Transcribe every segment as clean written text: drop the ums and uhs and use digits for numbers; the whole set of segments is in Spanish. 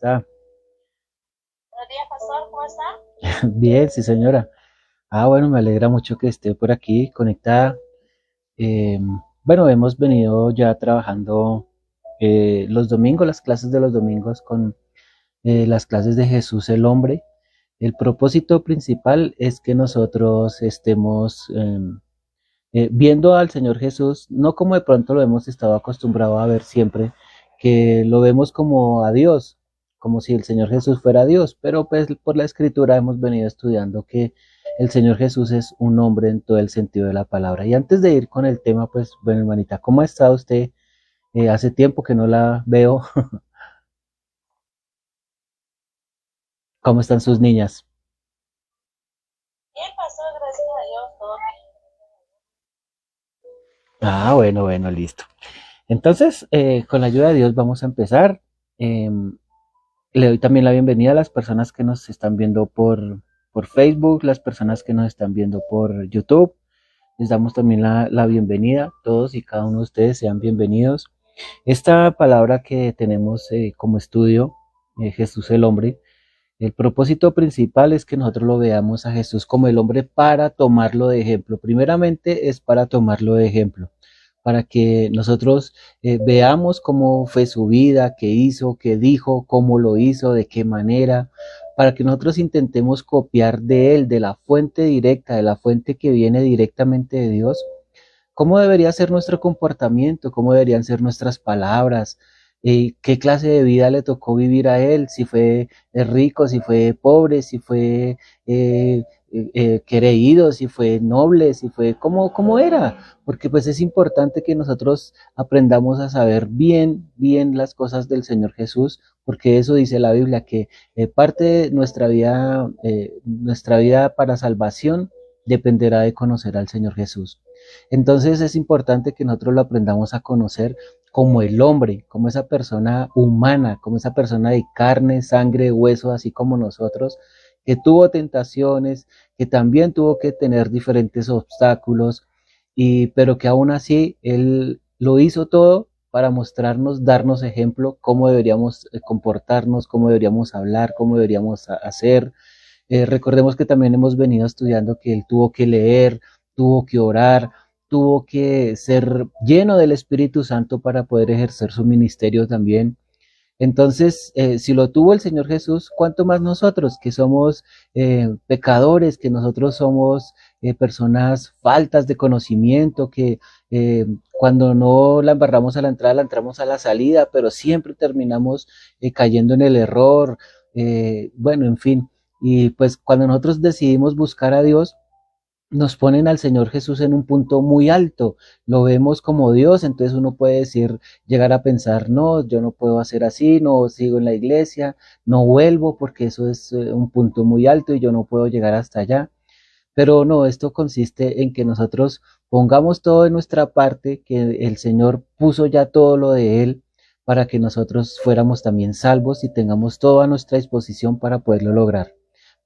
está? Buenos días, pastor, ¿cómo está? Bien, sí, señora. Bueno, me alegra mucho que esté por aquí conectada. Eh, bueno, hemos venido ya trabajando los domingos, las clases de los domingos con las clases de Jesús el hombre. El propósito principal es que nosotros estemos viendo al Señor Jesús, no como de pronto lo hemos estado acostumbrado a ver siempre, que lo vemos como a Dios, como si el Señor Jesús fuera Dios, pero pues por la escritura hemos venido estudiando que el Señor Jesús es un hombre en todo el sentido de la palabra. Y antes de ir con el tema, pues bueno, hermanita, ¿cómo ha estado usted? Hace tiempo que no la veo. ¿Cómo están sus niñas? Bien, pastor, gracias a Dios, todo bien. Bueno, bueno, listo. Entonces, con la ayuda de Dios vamos a empezar. Em, Le doy también la bienvenida a las personas que nos están viendo por Facebook, las personas que nos están viendo por YouTube. Les damos también la bienvenida. Todos y cada uno de ustedes sean bienvenidos. Esta palabra que tenemos como estudio, Jesús el hombre, el propósito principal es que nosotros lo veamos a Jesús como el hombre para tomarlo de ejemplo. Primeramente es para tomarlo de ejemplo, para que nosotros veamos cómo fue su vida, qué hizo, qué dijo, cómo lo hizo, de qué manera, para que nosotros intentemos copiar de él, de la fuente directa, de la fuente que viene directamente de Dios, cómo debería ser nuestro comportamiento, cómo deberían ser nuestras palabras, qué clase de vida le tocó vivir a él, si fue rico, si fue pobre, si fue creído, si fue noble, si fue cómo era, porque pues es importante que nosotros aprendamos a saber bien las cosas del Señor Jesús, porque eso dice la Biblia, que parte de nuestra vida para salvación dependerá de conocer al Señor Jesús. Entonces es importante que nosotros lo aprendamos a conocer como el hombre, como esa persona humana, como esa persona de carne, sangre, hueso, así como nosotros, que tuvo tentaciones, que también tuvo que tener diferentes obstáculos, pero que aún así él lo hizo todo para mostrarnos, darnos ejemplo, cómo deberíamos comportarnos, cómo deberíamos hablar, cómo deberíamos hacer. Recordemos que también hemos venido estudiando que él tuvo que leer, tuvo que orar, tuvo que ser lleno del Espíritu Santo para poder ejercer su ministerio también. Entonces, si lo tuvo el Señor Jesús, ¿cuánto más nosotros, que somos pecadores, que nosotros somos personas faltas de conocimiento, que cuando no la embarramos a la entrada, la entramos a la salida, pero siempre terminamos cayendo en el error, bueno, en fin. Y pues cuando nosotros decidimos buscar a Dios, nos ponen al Señor Jesús en un punto muy alto, lo vemos como Dios, entonces uno puede decir, llegar a pensar, no, yo no puedo hacer así, no sigo en la iglesia, no vuelvo porque eso es un punto muy alto y yo no puedo llegar hasta allá. Pero no, esto consiste en que nosotros pongamos todo de nuestra parte, que el Señor puso ya todo lo de Él para que nosotros fuéramos también salvos y tengamos todo a nuestra disposición para poderlo lograr.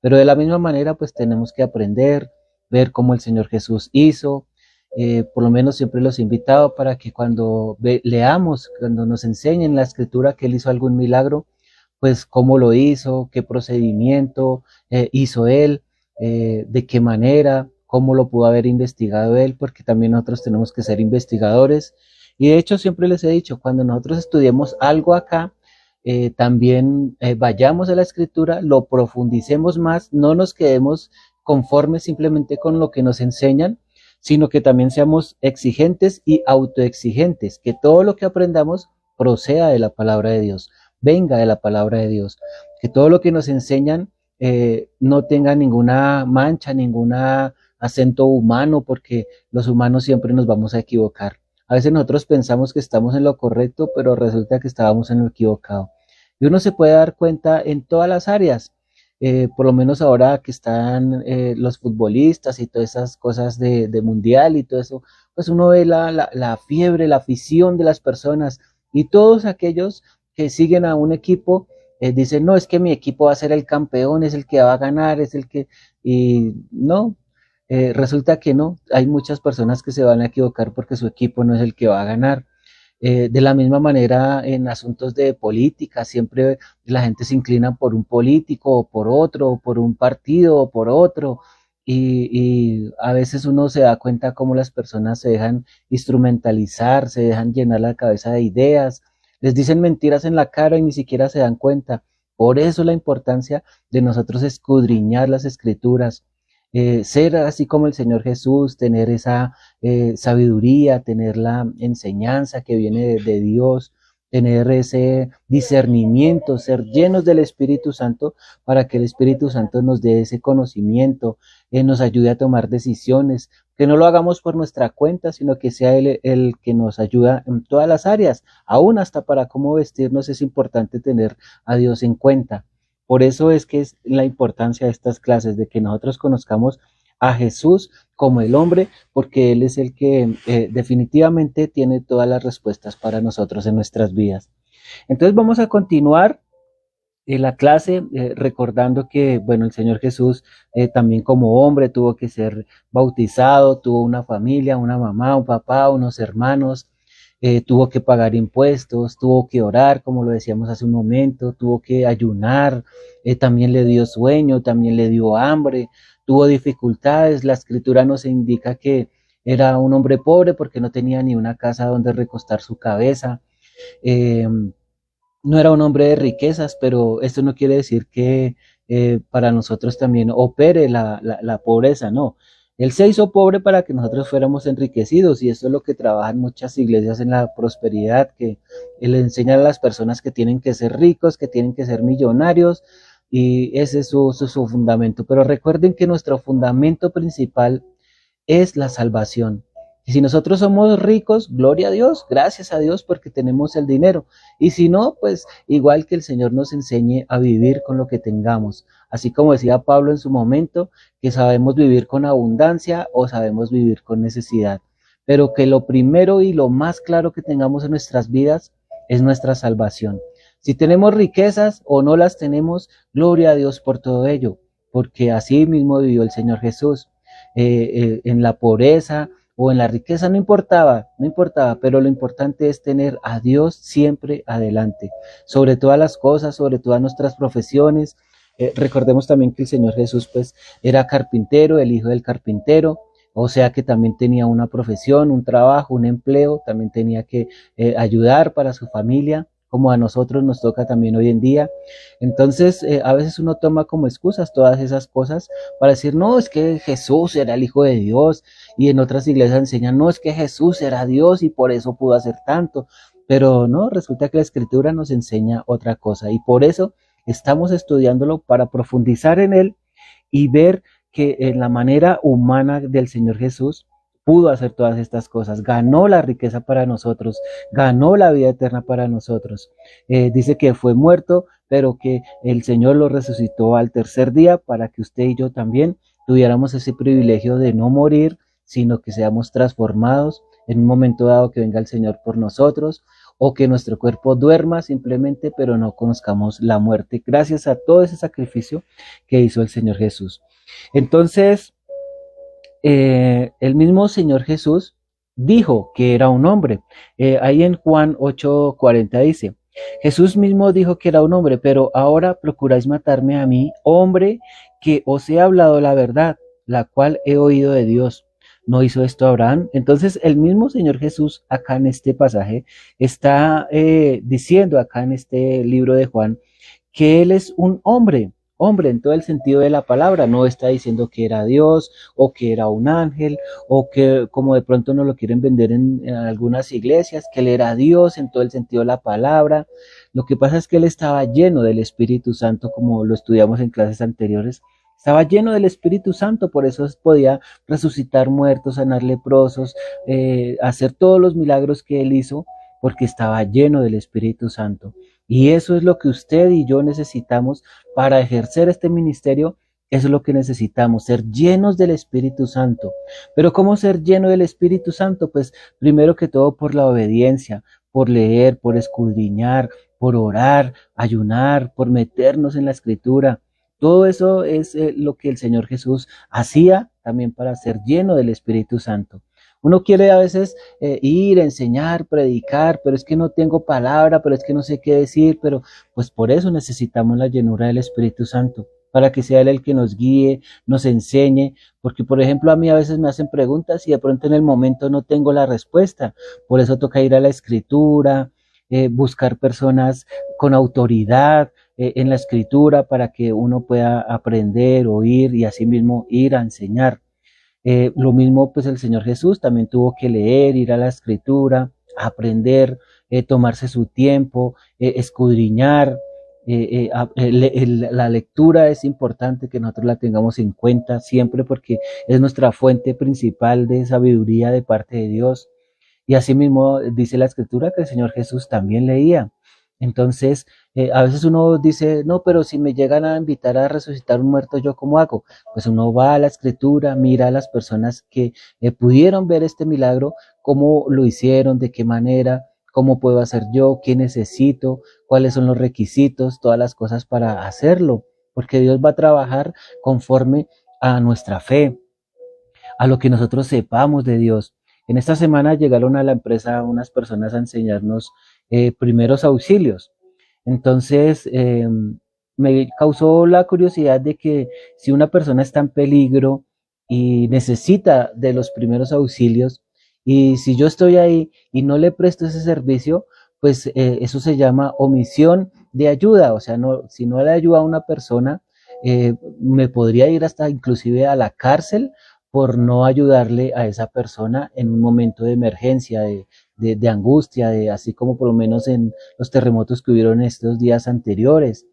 Pero de la misma manera, pues tenemos que aprender, ver cómo el Señor Jesús hizo. Por lo menos siempre los he invitado para que cuando leamos, cuando nos enseñen la escritura que Él hizo algún milagro, pues cómo lo hizo, qué procedimiento hizo Él, de qué manera, cómo lo pudo haber investigado Él, porque también nosotros tenemos que ser investigadores. Y de hecho siempre les he dicho, cuando nosotros estudiemos algo acá, también vayamos a la escritura, lo profundicemos más, no nos quedemos conformes simplemente con lo que nos enseñan, sino que también seamos exigentes y autoexigentes, que todo lo que aprendamos proceda de la palabra de Dios, venga de la palabra de Dios, que todo lo que nos enseñan no tenga ninguna mancha, ningún acento humano, porque los humanos siempre nos vamos a equivocar. A veces nosotros pensamos que estamos en lo correcto, pero resulta que estábamos en lo equivocado. Y uno se puede dar cuenta en todas las áreas, por lo menos ahora que están los futbolistas y todas esas cosas de mundial y todo eso, pues uno ve la fiebre, la afición de las personas y todos aquellos que siguen a un equipo dicen, no, es que mi equipo va a ser el campeón, es el que va a ganar, es el que... Y no, resulta que no, hay muchas personas que se van a equivocar porque su equipo no es el que va a ganar. De la misma manera, en asuntos de política, siempre la gente se inclina por un político o por otro, o por un partido o por otro, y a veces uno se da cuenta cómo las personas se dejan instrumentalizar, se dejan llenar la cabeza de ideas, les dicen mentiras en la cara y ni siquiera se dan cuenta. Por eso la importancia de nosotros escudriñar las escrituras, ser así como el Señor Jesús, tener esa sabiduría, tener la enseñanza que viene de Dios, tener ese discernimiento, ser llenos del Espíritu Santo para que el Espíritu Santo nos dé ese conocimiento, nos ayude a tomar decisiones, que no lo hagamos por nuestra cuenta, sino que sea el que nos ayuda en todas las áreas, aún hasta para cómo vestirnos es importante tener a Dios en cuenta. Por eso es que es la importancia de estas clases, de que nosotros conozcamos a Jesús como el hombre, porque Él es el que definitivamente tiene todas las respuestas para nosotros en nuestras vidas. Entonces vamos a continuar la clase recordando que, bueno, el Señor Jesús también como hombre tuvo que ser bautizado, tuvo una familia, una mamá, un papá, unos hermanos, tuvo que pagar impuestos, tuvo que orar, como lo decíamos hace un momento, tuvo que ayunar, también le dio sueño, también le dio hambre, tuvo dificultades. La escritura nos indica que era un hombre pobre porque no tenía ni una casa donde recostar su cabeza. Eh, no era un hombre de riquezas, pero esto no quiere decir que para nosotros también opere la pobreza, no. Él se hizo pobre para que nosotros fuéramos enriquecidos y esto es lo que trabajan muchas iglesias en la prosperidad, que le enseñan a las personas que tienen que ser ricos, que tienen que ser millonarios y ese es su fundamento. Pero recuerden que nuestro fundamento principal es la salvación. Y si nosotros somos ricos, gloria a Dios, gracias a Dios porque tenemos el dinero. Y si no, pues igual que el Señor nos enseñe a vivir con lo que tengamos. Así como decía Pablo en su momento, que sabemos vivir con abundancia o sabemos vivir con necesidad. Pero que lo primero y lo más claro que tengamos en nuestras vidas es nuestra salvación. Si tenemos riquezas o no las tenemos, gloria a Dios por todo ello, porque así mismo vivió el Señor Jesús. En la pobreza o en la riqueza, no importaba, no importaba, pero lo importante es tener a Dios siempre adelante, sobre todas las cosas, sobre todas nuestras profesiones. Recordemos también que el Señor Jesús pues era carpintero, el hijo del carpintero, o sea que también tenía una profesión, un trabajo, un empleo, también tenía que ayudar para su familia, como a nosotros nos toca también hoy en día. Entonces, a veces uno toma como excusas todas esas cosas para decir, no, es que Jesús era el Hijo de Dios, y en otras iglesias enseñan, no, es que Jesús era Dios y por eso pudo hacer tanto, pero no, resulta que la Escritura nos enseña otra cosa, y por eso estamos estudiándolo para profundizar en él y ver que en la manera humana del Señor Jesús pudo hacer todas estas cosas, ganó la riqueza para nosotros, ganó la vida eterna para nosotros. Dice que fue muerto, pero que el Señor lo resucitó al tercer día para que usted y yo también tuviéramos ese privilegio de no morir, sino que seamos transformados en un momento dado que venga el Señor por nosotros, o que nuestro cuerpo duerma simplemente, pero no conozcamos la muerte, gracias a todo ese sacrificio que hizo el Señor Jesús. Entonces, el mismo Señor Jesús dijo que era un hombre. Ahí en Juan 8:40 dice, Jesús mismo dijo que era un hombre, pero ahora procuráis matarme a mí, hombre, que os he hablado la verdad, la cual he oído de Dios. ¿No hizo esto Abraham? Entonces el mismo Señor Jesús acá en este pasaje está diciendo acá en este libro de Juan que Él es un hombre, hombre en todo el sentido de la palabra, no está diciendo que era Dios o que era un ángel o que como de pronto nos lo quieren vender en algunas iglesias, que Él era Dios en todo el sentido de la palabra. Lo que pasa es que Él estaba lleno del Espíritu Santo, como lo estudiamos en clases anteriores. Estaba lleno del Espíritu Santo, por eso podía resucitar muertos, sanar leprosos, hacer todos los milagros que Él hizo, porque estaba lleno del Espíritu Santo. Y eso es lo que usted y yo necesitamos para ejercer este ministerio. Eso es lo que necesitamos, ser llenos del Espíritu Santo. Pero ¿cómo ser lleno del Espíritu Santo? Pues primero que todo por la obediencia, por leer, por escudriñar, por orar, ayunar, por meternos en la Escritura. Todo eso es lo que el Señor Jesús hacía también para ser lleno del Espíritu Santo. Uno quiere a veces ir, enseñar, predicar, pero es que no tengo palabra, pero es que no sé qué decir, pero pues por eso necesitamos la llenura del Espíritu Santo, para que sea Él el que nos guíe, nos enseñe, porque por ejemplo a mí a veces me hacen preguntas y de pronto en el momento no tengo la respuesta, por eso toca ir a la Escritura, buscar personas con autoridad en la Escritura para que uno pueda aprender, oír y asimismo ir a enseñar. Lo mismo, pues el Señor Jesús también tuvo que leer, ir a la Escritura, aprender, tomarse su tiempo, escudriñar. La lectura es importante que nosotros la tengamos en cuenta siempre porque es nuestra fuente principal de sabiduría de parte de Dios. Y asimismo dice la Escritura que el Señor Jesús también leía. Entonces, a veces uno dice, no, pero si me llegan a invitar a resucitar un muerto, ¿yo cómo hago? Pues uno va a la Escritura, mira a las personas que pudieron ver este milagro, cómo lo hicieron, de qué manera, cómo puedo hacer yo, qué necesito, cuáles son los requisitos, todas las cosas para hacerlo, porque Dios va a trabajar conforme a nuestra fe, a lo que nosotros sepamos de Dios. En esta semana llegaron a la empresa unas personas a enseñarnos primeros auxilios. Entonces, me causó la curiosidad de que si una persona está en peligro y necesita de los primeros auxilios, y si yo estoy ahí y no le presto ese servicio, pues eso se llama omisión de ayuda. O sea, no, si no le ayuda a una persona, me podría ir hasta inclusive a la cárcel por no ayudarle a esa persona en un momento de emergencia, de angustia, así como por lo menos en los terremotos que hubieron estos días anteriores.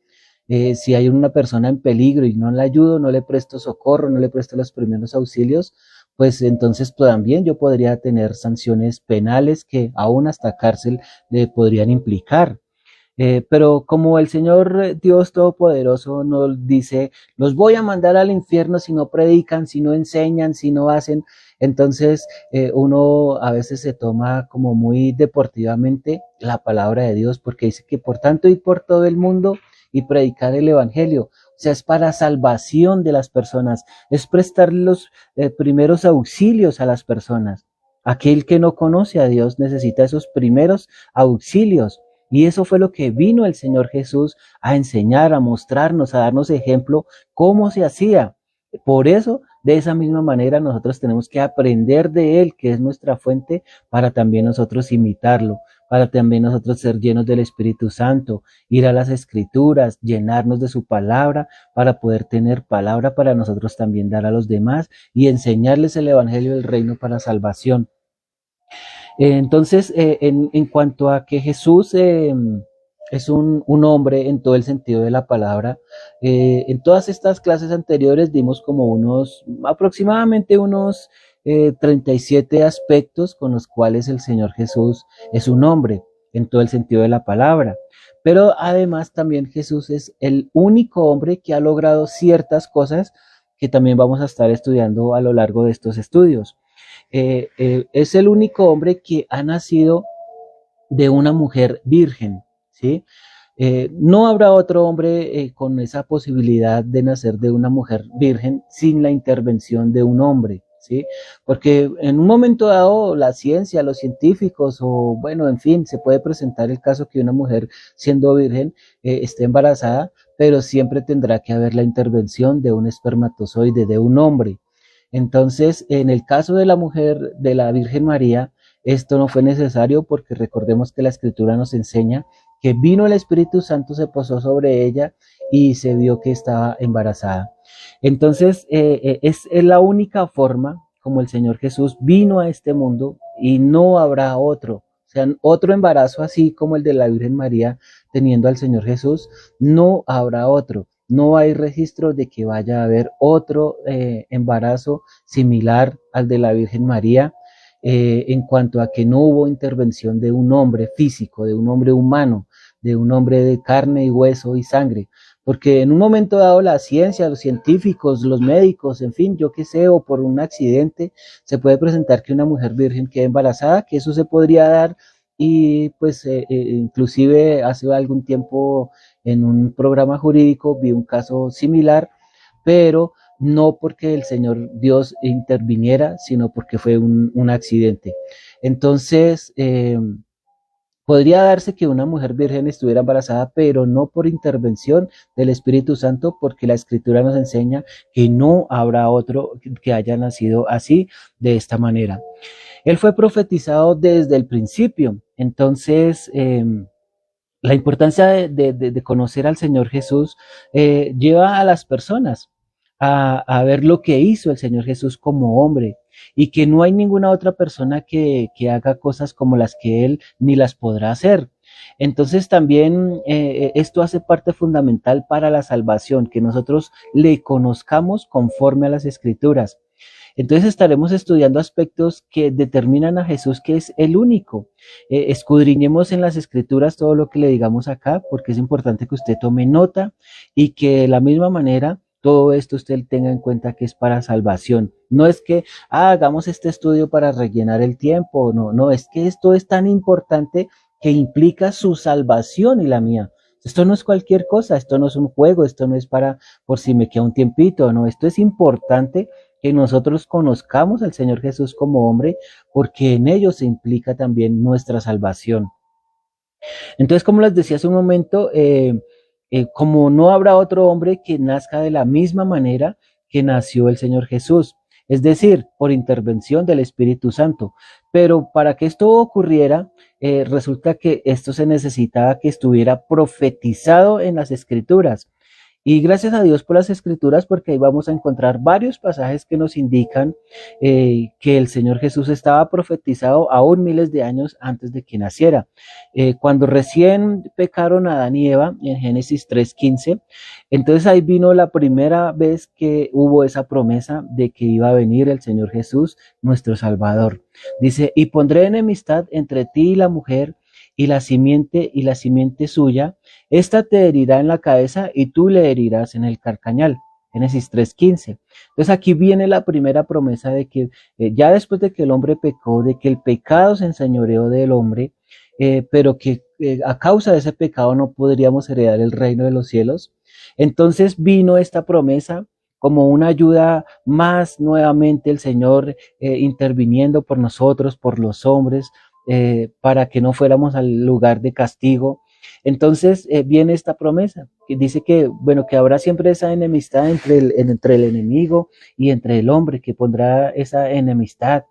Si hay una persona en peligro y no la ayudo, no le presto socorro, no le presto los primeros auxilios, pues entonces pues, también yo podría tener sanciones penales que aún hasta cárcel le podrían implicar. Pero como el Señor Dios Todopoderoso nos dice, los voy a mandar al infierno si no predican, si no enseñan, si no hacen, entonces uno a veces se toma como muy deportivamente la palabra de Dios porque dice que por tanto ir por todo el mundo y predicar el Evangelio. O sea, es para salvación de las personas, es prestar los primeros auxilios a las personas. Aquel que no conoce a Dios necesita esos primeros auxilios. Y eso fue lo que vino el Señor Jesús a enseñar, a mostrarnos, a darnos ejemplo cómo se hacía. Por eso, de esa misma manera, nosotros tenemos que aprender de Él, que es nuestra fuente, para también nosotros imitarlo, para también nosotros ser llenos del Espíritu Santo, ir a las Escrituras, llenarnos de su palabra, para poder tener palabra para nosotros también dar a los demás y enseñarles el Evangelio del Reino para salvación. Entonces, en cuanto a que Jesús es un hombre en todo el sentido de la palabra, en todas estas clases anteriores dimos como aproximadamente unos 37 aspectos con los cuales el Señor Jesús es un hombre en todo el sentido de la palabra. Pero además también Jesús es el único hombre que ha logrado ciertas cosas que también vamos a estar estudiando a lo largo de estos estudios. Es el único hombre que ha nacido de una mujer virgen, ¿sí? No habrá otro hombre con esa posibilidad de nacer de una mujer virgen sin la intervención de un hombre, ¿sí? Porque en un momento dado la ciencia, los científicos o bueno, en fin, se puede presentar el caso que una mujer siendo virgen esté embarazada, pero siempre tendrá que haber la intervención de un espermatozoide, de un hombre. Entonces, en el caso de la mujer, de la Virgen María, esto no fue necesario porque recordemos que la Escritura nos enseña que vino el Espíritu Santo, se posó sobre ella y se vio que estaba embarazada. Entonces, es la única forma como el Señor Jesús vino a este mundo y no habrá otro. O sea, otro embarazo así como el de la Virgen María teniendo al Señor Jesús, no habrá otro. No hay registro de que vaya a haber otro embarazo similar al de la Virgen María, en cuanto a que no hubo intervención de un hombre físico, de un hombre humano, de un hombre de carne y hueso y sangre, porque en un momento dado la ciencia, los científicos, los médicos, en fin, yo qué sé, o por un accidente, se puede presentar que una mujer virgen quede embarazada, que eso se podría dar y pues inclusive hace algún tiempo en un programa jurídico vi un caso similar, pero no porque el Señor Dios interviniera, sino porque fue un accidente. Entonces, podría darse que una mujer virgen estuviera embarazada, pero no por intervención del Espíritu Santo, porque la Escritura nos enseña que no habrá otro que haya nacido así, de esta manera. Él fue profetizado desde el principio. Entonces, la importancia de conocer al Señor Jesús lleva a las personas a ver lo que hizo el Señor Jesús como hombre y que no hay ninguna otra persona que haga cosas como las que Él ni las podrá hacer. Entonces también esto hace parte fundamental para la salvación, que nosotros le conozcamos conforme a las Escrituras. Entonces estaremos estudiando aspectos que determinan a Jesús, que es el único. Escudriñemos en las escrituras todo lo que le digamos acá, porque es importante que usted tome nota y que de la misma manera todo esto usted tenga en cuenta que es para salvación. No es que hagamos este estudio para rellenar el tiempo, no, no, es que esto es tan importante que implica su salvación y la mía. Esto no es cualquier cosa, esto no es un juego, esto no es para por si me queda un tiempito, no, esto es importante que nosotros conozcamos al Señor Jesús como hombre, porque en ello se implica también nuestra salvación. Entonces, como les decía hace un momento, como no habrá otro hombre que nazca de la misma manera que nació el Señor Jesús, es decir, por intervención del Espíritu Santo. Pero para que esto ocurriera, resulta que esto se necesitaba que estuviera profetizado en las Escrituras. Y gracias a Dios por las escrituras, porque ahí vamos a encontrar varios pasajes que nos indican que el Señor Jesús estaba profetizado aún miles de años antes de que naciera. Cuando recién pecaron Adán y Eva, en Génesis 3:15, entonces ahí vino la primera vez que hubo esa promesa de que iba a venir el Señor Jesús, nuestro Salvador. Dice, y pondré enemistad entre ti y la mujer, y la simiente suya, esta te herirá en la cabeza y tú le herirás en el carcañal. Génesis 3:15. Entonces aquí viene la primera promesa de que ya después de que el hombre pecó, de que el pecado se enseñoreó del hombre, pero que a causa de ese pecado no podríamos heredar el reino de los cielos. Entonces vino esta promesa como una ayuda más nuevamente el Señor interviniendo por nosotros, por los hombres, para que no fuéramos al lugar de castigo. Entonces viene esta promesa que dice que, bueno, que habrá siempre esa enemistad entre el enemigo y entre el hombre, que pondrá esa enemistad.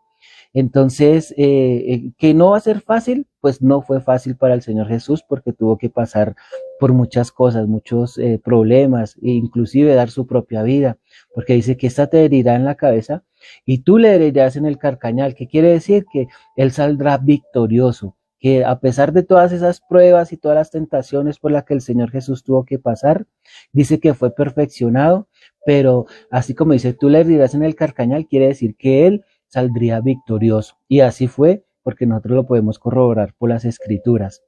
Entonces, que no va a ser fácil, pues no fue fácil para el Señor Jesús porque tuvo que pasar por muchas cosas, muchos problemas, e inclusive dar su propia vida, porque dice que esta te herirá en la cabeza y tú le herirás en el carcañal. ¿Qué quiere decir? Que Él saldrá victorioso, que a pesar de todas esas pruebas y todas las tentaciones por las que el Señor Jesús tuvo que pasar, dice que fue perfeccionado, pero así como dice, tú le herirás en el carcañal, quiere decir que Él saldría victorioso. Y así fue, porque nosotros lo podemos corroborar por las escrituras.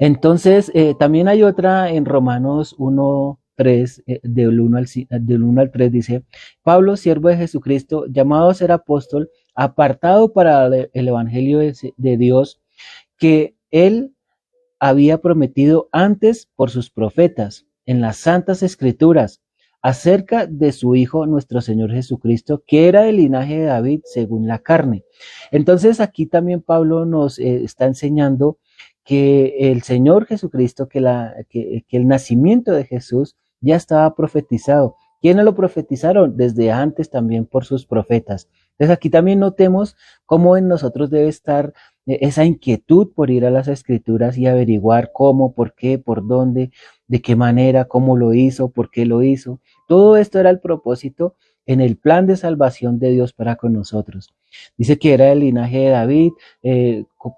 Entonces, también hay otra en Romanos 1:3, del 1 al 3, dice, Pablo, siervo de Jesucristo, llamado a ser apóstol, apartado para el Evangelio de Dios, que él había prometido antes por sus profetas en las santas escrituras acerca de su Hijo, nuestro Señor Jesucristo, que era del linaje de David según la carne. Entonces aquí también Pablo nos está enseñando que el Señor Jesucristo, que el nacimiento de Jesús ya estaba profetizado. ¿Quiénes lo profetizaron? Desde antes también por sus profetas. Entonces aquí también notemos cómo en nosotros debe estar esa inquietud por ir a las escrituras y averiguar cómo, por qué, por dónde, de qué manera, cómo lo hizo, por qué lo hizo. Todo esto era el propósito en el plan de salvación de Dios para con nosotros. Dice que era del linaje de David,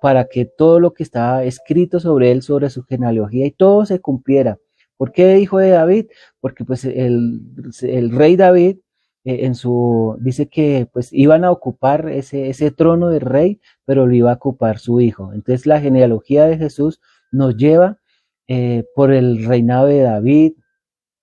para que todo lo que estaba escrito sobre él, sobre su genealogía y todo se cumpliera. ¿Por qué hijo de David? Porque pues el rey David dice que pues iban a ocupar ese trono de rey, pero lo iba a ocupar su hijo. Entonces la genealogía de Jesús nos lleva por el reinado de David,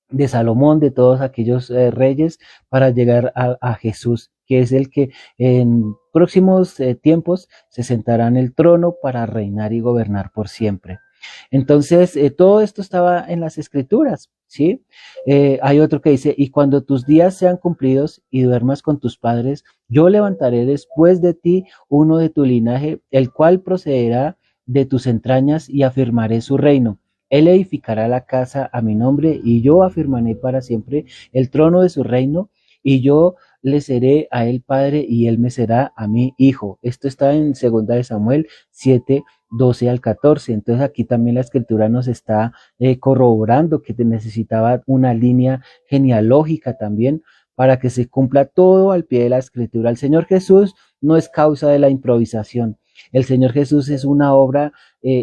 de Salomón, de todos aquellos reyes, para llegar a Jesús, que es el que en próximos tiempos se sentará en el trono para reinar y gobernar por siempre. Entonces, todo esto estaba en las escrituras, ¿sí? Hay otro que dice, y cuando tus días sean cumplidos y duermas con tus padres, yo levantaré después de ti uno de tu linaje, el cual procederá de tus entrañas y afirmaré su reino. Él edificará la casa a mi nombre y yo afirmaré para siempre el trono de su reino y yo le seré a él padre y él me será a mí hijo. Esto está en 2 de Samuel 7:12 al 14. Entonces aquí también la escritura nos está corroborando que necesitaba una línea genealógica también para que se cumpla todo al pie de la escritura. El Señor Jesús no es causa de la improvisación. El Señor Jesús es una obra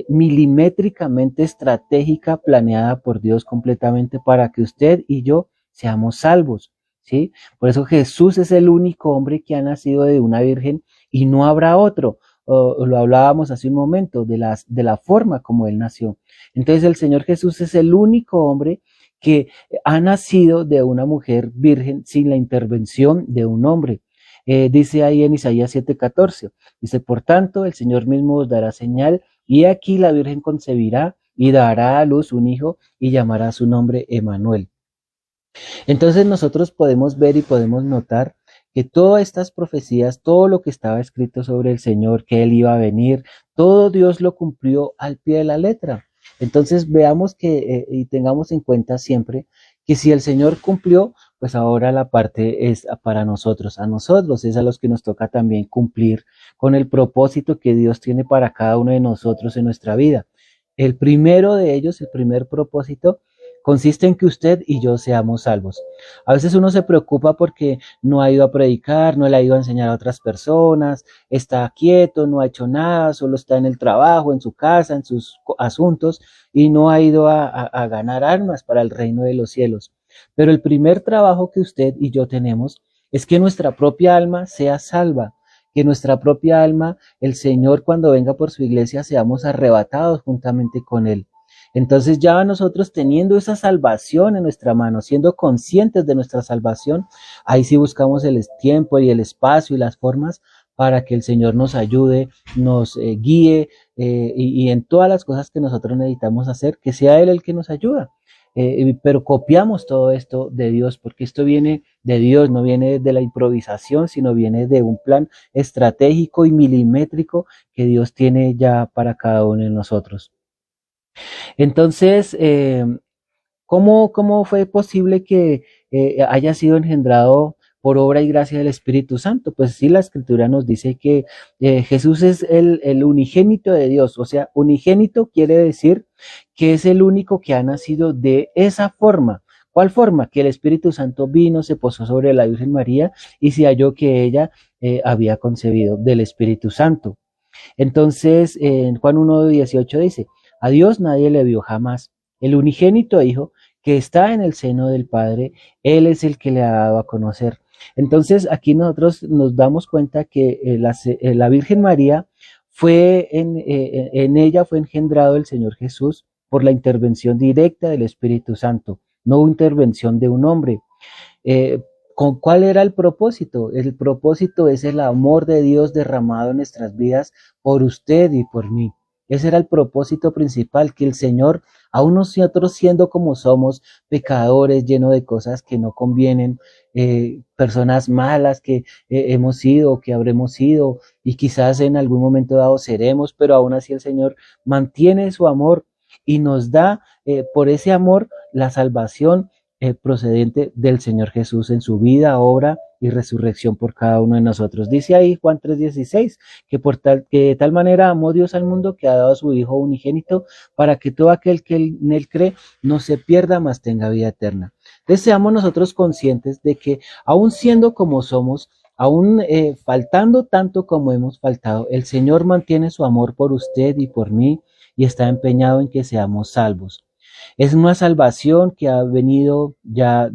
milimétricamente estratégica planeada por Dios completamente para que usted y yo seamos salvos, ¿sí? Por eso Jesús es el único hombre que ha nacido de una virgen y no habrá otro. Lo hablábamos hace un momento, de la forma como él nació. Entonces el Señor Jesús es el único hombre que ha nacido de una mujer virgen sin la intervención de un hombre. Dice ahí en Isaías 7:14, dice, por tanto, el Señor mismo os dará señal, y aquí la Virgen concebirá y dará a luz un hijo y llamará su nombre Emanuel. Entonces nosotros podemos ver y podemos notar que todas estas profecías, todo lo que estaba escrito sobre el Señor, que Él iba a venir, todo Dios lo cumplió al pie de la letra. Entonces veamos que y tengamos en cuenta siempre que si el Señor cumplió, pues ahora la parte es para nosotros, a nosotros es a los que nos toca también cumplir con el propósito que Dios tiene para cada uno de nosotros en nuestra vida. El primero de ellos, el primer propósito, consiste en que usted y yo seamos salvos. A veces uno se preocupa porque no ha ido a predicar, no le ha ido a enseñar a otras personas, está quieto, no ha hecho nada, solo está en el trabajo, en su casa, en sus asuntos y no ha ido a ganar almas para el reino de los cielos. Pero el primer trabajo que usted y yo tenemos es que nuestra propia alma sea salva, que nuestra propia alma, el Señor cuando venga por su iglesia, seamos arrebatados juntamente con Él. Entonces ya nosotros teniendo esa salvación en nuestra mano, siendo conscientes de nuestra salvación, ahí sí buscamos el tiempo y el espacio y las formas para que el Señor nos ayude, nos guíe y en todas las cosas que nosotros necesitamos hacer, que sea Él el que nos ayuda. Pero copiamos todo esto de Dios, porque esto viene de Dios, no viene de la improvisación, sino viene de un plan estratégico y milimétrico que Dios tiene ya para cada uno de nosotros. Entonces, ¿cómo fue posible que haya sido engendrado por obra y gracia del Espíritu Santo? Pues sí, la Escritura nos dice que Jesús es el unigénito de Dios, o sea, unigénito quiere decir que es el único que ha nacido de esa forma. ¿Cuál forma? Que el Espíritu Santo vino, se posó sobre la Virgen María y se halló que ella había concebido del Espíritu Santo. Entonces, en Juan 1:18 dice, a Dios nadie le vio jamás. El unigénito Hijo que está en el seno del Padre, Él es el que le ha dado a conocer. Entonces, aquí nosotros nos damos cuenta que la Virgen María en ella fue engendrado el Señor Jesús por la intervención directa del Espíritu Santo, no hubo intervención de un hombre. ¿Con cuál era el propósito? El propósito es el amor de Dios derramado en nuestras vidas por usted y por mí. Ese era el propósito principal, que el Señor, aún nosotros siendo como somos, pecadores, llenos de cosas que no convienen, personas malas que hemos sido, que habremos sido, y quizás en algún momento dado seremos, pero aún así el Señor mantiene su amor y nos da por ese amor la salvación procedente del Señor Jesús en su vida, obra y resurrección por cada uno de nosotros. Dice ahí Juan 3:16, que de tal manera amó Dios al mundo que ha dado a su Hijo unigénito para que todo aquel que en él cree no se pierda, mas tenga vida eterna. Entonces seamos nosotros conscientes de que aún siendo como somos, aún faltando tanto como hemos faltado, el Señor mantiene su amor por usted y por mí y está empeñado en que seamos salvos. Es una salvación que ha venido ya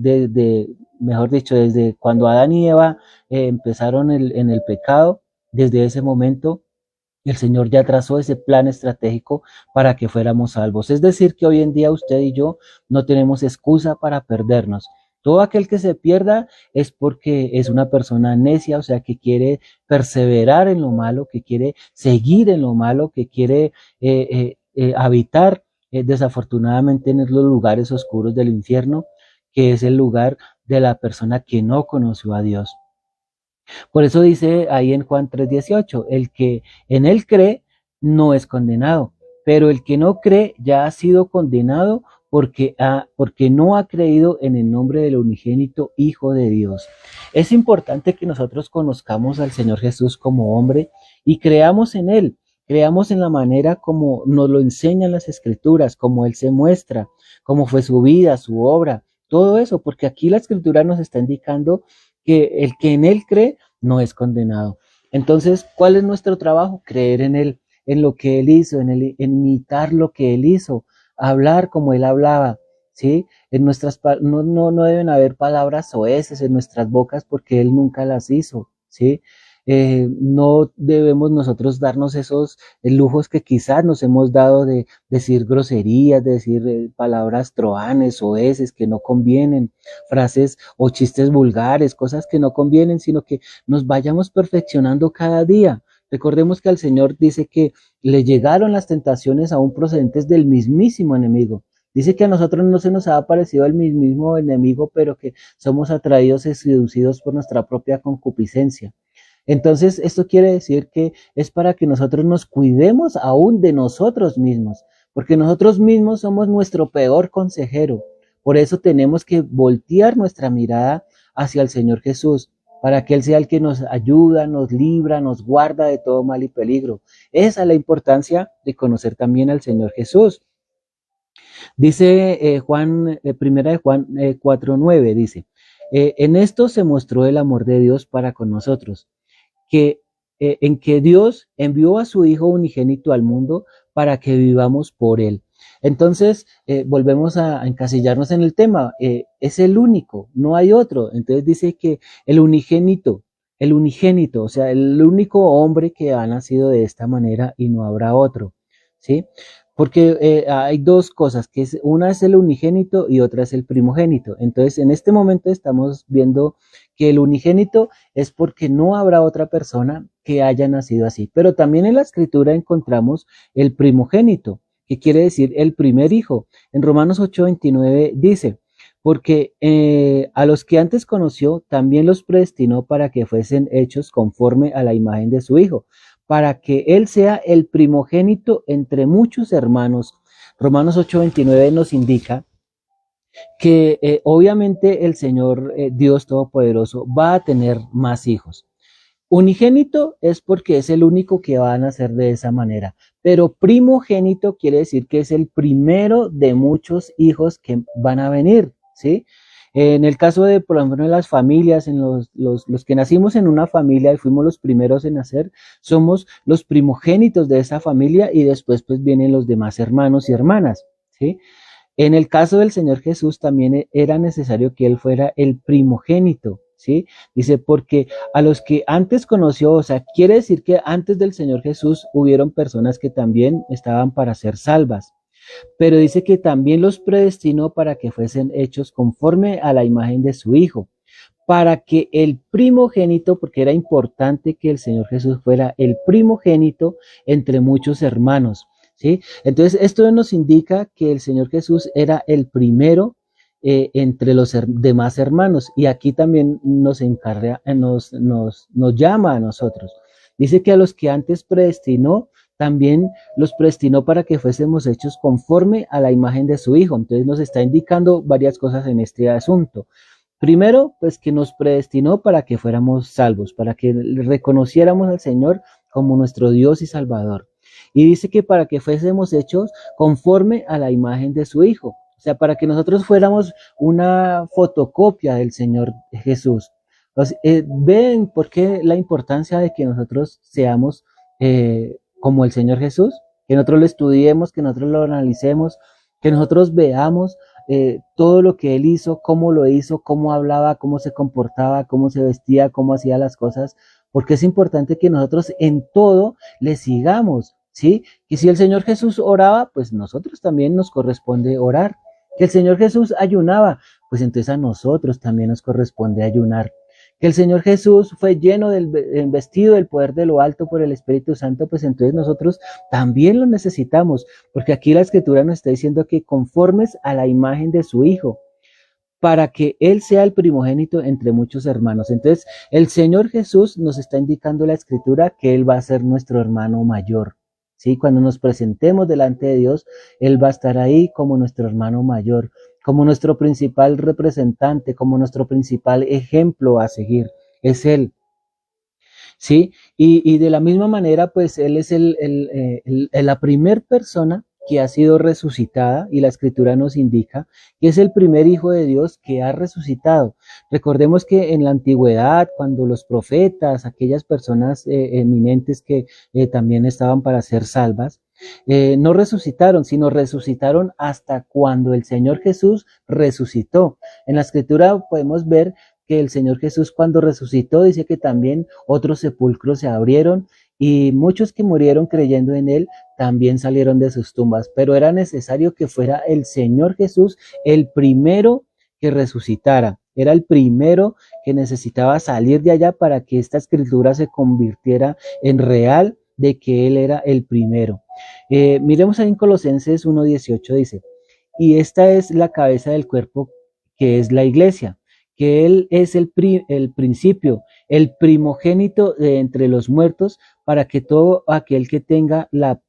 mejor dicho, desde cuando Adán y Eva empezaron en el pecado, desde ese momento el Señor ya trazó ese plan estratégico para que fuéramos salvos. Es decir, que hoy en día usted y yo no tenemos excusa para perdernos. Todo aquel que se pierda es porque es una persona necia, o sea, que quiere perseverar en lo malo, que quiere seguir en lo malo, que quiere habitar desafortunadamente en los lugares oscuros del infierno, que es el lugar de la persona que no conoció a Dios. Por eso dice ahí en Juan 3:18, el que en él cree no es condenado, pero el que no cree ya ha sido condenado porque no ha creído en el nombre del unigénito Hijo de Dios. Es importante que nosotros conozcamos al Señor Jesús como hombre y creamos en él. Creamos en la manera como nos lo enseñan las escrituras, como Él se muestra, cómo fue su vida, su obra, todo eso, porque aquí la escritura nos está indicando que el que en Él cree no es condenado. Entonces, ¿cuál es nuestro trabajo? Creer en Él, en lo que Él hizo, en imitar lo que Él hizo, hablar como Él hablaba, ¿sí? No deben haber palabras soeces en nuestras bocas porque Él nunca las hizo, ¿sí? No debemos nosotros darnos esos lujos que quizás nos hemos dado de decir groserías, de decir palabras troanes, soeces que no convienen, frases o chistes vulgares, cosas que no convienen, sino que nos vayamos perfeccionando cada día. Recordemos que al Señor dice que le llegaron las tentaciones aún procedentes del mismísimo enemigo. Dice que a nosotros no se nos ha aparecido el mismo enemigo, pero que somos atraídos y seducidos por nuestra propia concupiscencia. Entonces, esto quiere decir que es para que nosotros nos cuidemos aún de nosotros mismos, porque nosotros mismos somos nuestro peor consejero. Por eso tenemos que voltear nuestra mirada hacia el Señor Jesús, para que Él sea el que nos ayuda, nos libra, nos guarda de todo mal y peligro. Esa es la importancia de conocer también al Señor Jesús. Dice primera de Juan 4:9, dice, en esto se mostró el amor de Dios para con nosotros, en que Dios envió a su Hijo unigénito al mundo para que vivamos por Él. Entonces, volvemos a encasillarnos en el tema, es el único, no hay otro. Entonces dice que el unigénito, o sea, el único hombre que ha nacido de esta manera y no habrá otro, ¿sí? Porque hay dos cosas, una es el unigénito y otra es el primogénito. Entonces, en este momento estamos viendo que el unigénito es porque no habrá otra persona que haya nacido así. Pero también en la escritura encontramos el primogénito, que quiere decir el primer hijo. En Romanos 8:29 dice, porque a los que antes conoció, también los predestinó para que fuesen hechos conforme a la imagen de su Hijo, para que Él sea el primogénito entre muchos hermanos. Romanos 8:29 nos indica que obviamente el Señor Dios Todopoderoso va a tener más hijos. Unigénito es porque es el único que va a nacer de esa manera, pero primogénito quiere decir que es el primero de muchos hijos que van a venir, ¿sí? En el caso de, por ejemplo, en las familias, en los que nacimos en una familia y fuimos los primeros en nacer, somos los primogénitos de esa familia y después pues vienen los demás hermanos y hermanas, ¿sí? En el caso del Señor Jesús también era necesario que Él fuera el primogénito, ¿sí? Dice, porque a los que antes conoció, o sea, quiere decir que antes del Señor Jesús hubieron personas que también estaban para ser salvas, pero dice que también los predestinó para que fuesen hechos conforme a la imagen de su Hijo, para que el primogénito, porque era importante que el Señor Jesús fuera el primogénito entre muchos hermanos, ¿sí? Entonces, esto nos indica que el Señor Jesús era el primero entre los demás hermanos, y aquí también nos encarga, nos llama a nosotros. Dice que a los que antes predestinó, también los predestinó para que fuésemos hechos conforme a la imagen de su Hijo. Entonces nos está indicando varias cosas en este asunto. Primero, pues que nos predestinó para que fuéramos salvos, para que reconociéramos al Señor como nuestro Dios y Salvador. Y dice que para que fuésemos hechos conforme a la imagen de su Hijo. O sea, para que nosotros fuéramos una fotocopia del Señor Jesús. Entonces, ¿ven por qué la importancia de que nosotros seamos como el Señor Jesús? Que nosotros lo estudiemos, que nosotros lo analicemos, que nosotros veamos todo lo que Él hizo, cómo lo hizo, cómo hablaba, cómo se comportaba, cómo se vestía, cómo hacía las cosas, porque es importante que nosotros en todo le sigamos, ¿sí? Que si el Señor Jesús oraba, pues nosotros también nos corresponde orar. Que el Señor Jesús ayunaba, pues entonces a nosotros también nos corresponde ayunar. que el Señor Jesús fue lleno vestido del poder de lo alto por el Espíritu Santo, pues entonces nosotros también lo necesitamos, porque aquí la Escritura nos está diciendo que conformes a la imagen de su Hijo, para que Él sea el primogénito entre muchos hermanos. Entonces, el Señor Jesús nos está indicando la Escritura que Él va a ser nuestro hermano mayor. ¿Sí? Cuando nos presentemos delante de Dios, Él va a estar ahí como nuestro hermano mayor, como nuestro principal representante, como nuestro principal ejemplo a seguir. Es Él. ¿Sí? Y de la misma manera, pues Él es la primer persona que ha sido resucitada, y la Escritura nos indica que es el primer Hijo de Dios que ha resucitado. Recordemos que en la antigüedad, cuando los profetas, aquellas personas eminentes que también estaban para ser salvas, no resucitaron, sino resucitaron hasta cuando el Señor Jesús resucitó. En la Escritura podemos ver que el Señor Jesús, cuando resucitó, dice que también otros sepulcros se abrieron y muchos que murieron creyendo en Él también salieron de sus tumbas, pero era necesario que fuera el Señor Jesús el primero que resucitara. Era el primero que necesitaba salir de allá para que esta escritura se convirtiera en real, de que Él era el primero. Miremos ahí en Colosenses 1:18, dice, y esta es la cabeza del cuerpo, que es la iglesia, que Él es el principio, el primogénito de entre los muertos, para que todo aquel que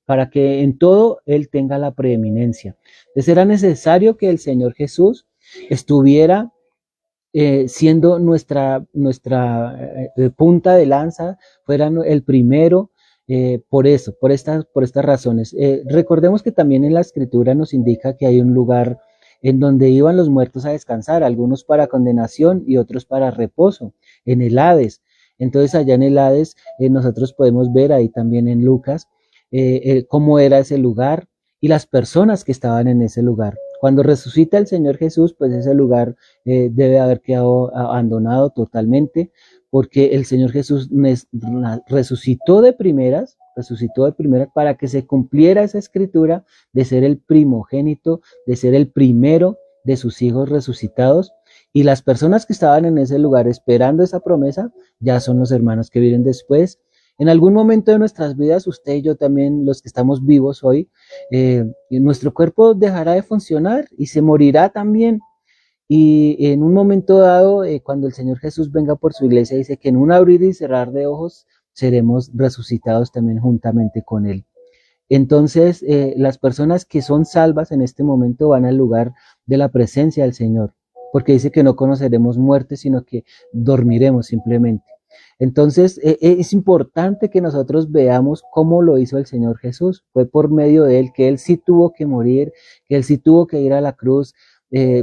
para que en todo Él tenga la preeminencia. Entonces era necesario que el Señor Jesús estuviera siendo nuestra punta de lanza, fuera el primero, por eso, por estas razones. Recordemos que también en la Escritura nos indica que hay un lugar en donde iban los muertos a descansar, algunos para condenación y otros para reposo, en el Hades. Entonces allá en el Hades nosotros podemos ver ahí también en Lucas cómo era ese lugar y las personas que estaban en ese lugar. Cuando resucita el Señor Jesús, pues ese lugar debe haber quedado abandonado totalmente, porque el Señor Jesús resucitó de primeras para que se cumpliera esa escritura de ser el primogénito, de ser el primero de sus hijos resucitados. Y las personas que estaban en ese lugar esperando esa promesa, ya son los hermanos que vienen después. En algún momento de nuestras vidas, usted y yo también, los que estamos vivos hoy, nuestro cuerpo dejará de funcionar y se morirá también. Y en un momento dado, cuando el Señor Jesús venga por su iglesia, dice que en un abrir y cerrar de ojos seremos resucitados también juntamente con Él. Entonces, las personas que son salvas en este momento van al lugar de la presencia del Señor, porque dice que no conoceremos muerte, sino que dormiremos simplemente. Entonces, es importante que nosotros veamos cómo lo hizo el Señor Jesús. Fue por medio de Él que Él sí tuvo que morir, que Él sí tuvo que ir a la cruz,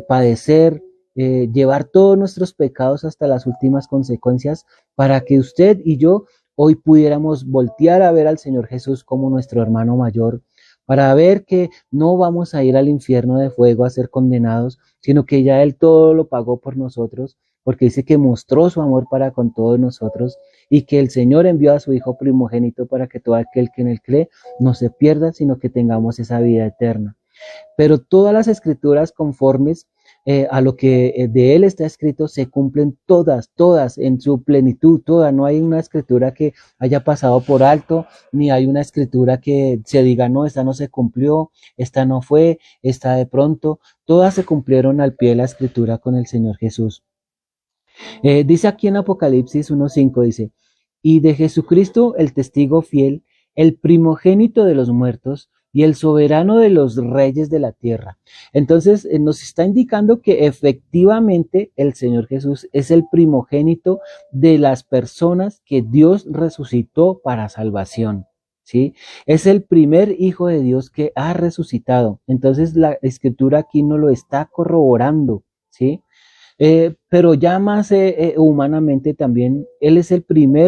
padecer, llevar todos nuestros pecados hasta las últimas consecuencias, para que usted y yo hoy pudiéramos voltear a ver al Señor Jesús como nuestro hermano mayor, para ver que no vamos a ir al infierno de fuego a ser condenados, sino que ya Él todo lo pagó por nosotros, porque dice que mostró su amor para con todos nosotros, y que el Señor envió a su Hijo primogénito para que todo aquel que en Él cree no se pierda, sino que tengamos esa vida eterna. Pero todas las escrituras conformes a lo que de Él está escrito se cumplen todas en su plenitud, todas. No hay una escritura que haya pasado por alto, ni hay una escritura que se diga, no, esta no se cumplió, esta no fue, esta de pronto. Todas se cumplieron al pie de la escritura con el Señor Jesús. Dice aquí en Apocalipsis 1:5, dice, y de Jesucristo el testigo fiel, el primogénito de los muertos y el soberano de los reyes de la tierra. Entonces nos está indicando que efectivamente el Señor Jesús es el primogénito de las personas que Dios resucitó para salvación. ¿Sí? Es el primer hijo de Dios que ha resucitado. Entonces la escritura aquí no lo está corroborando, ¿sí? Pero ya más humanamente también, Él es el primer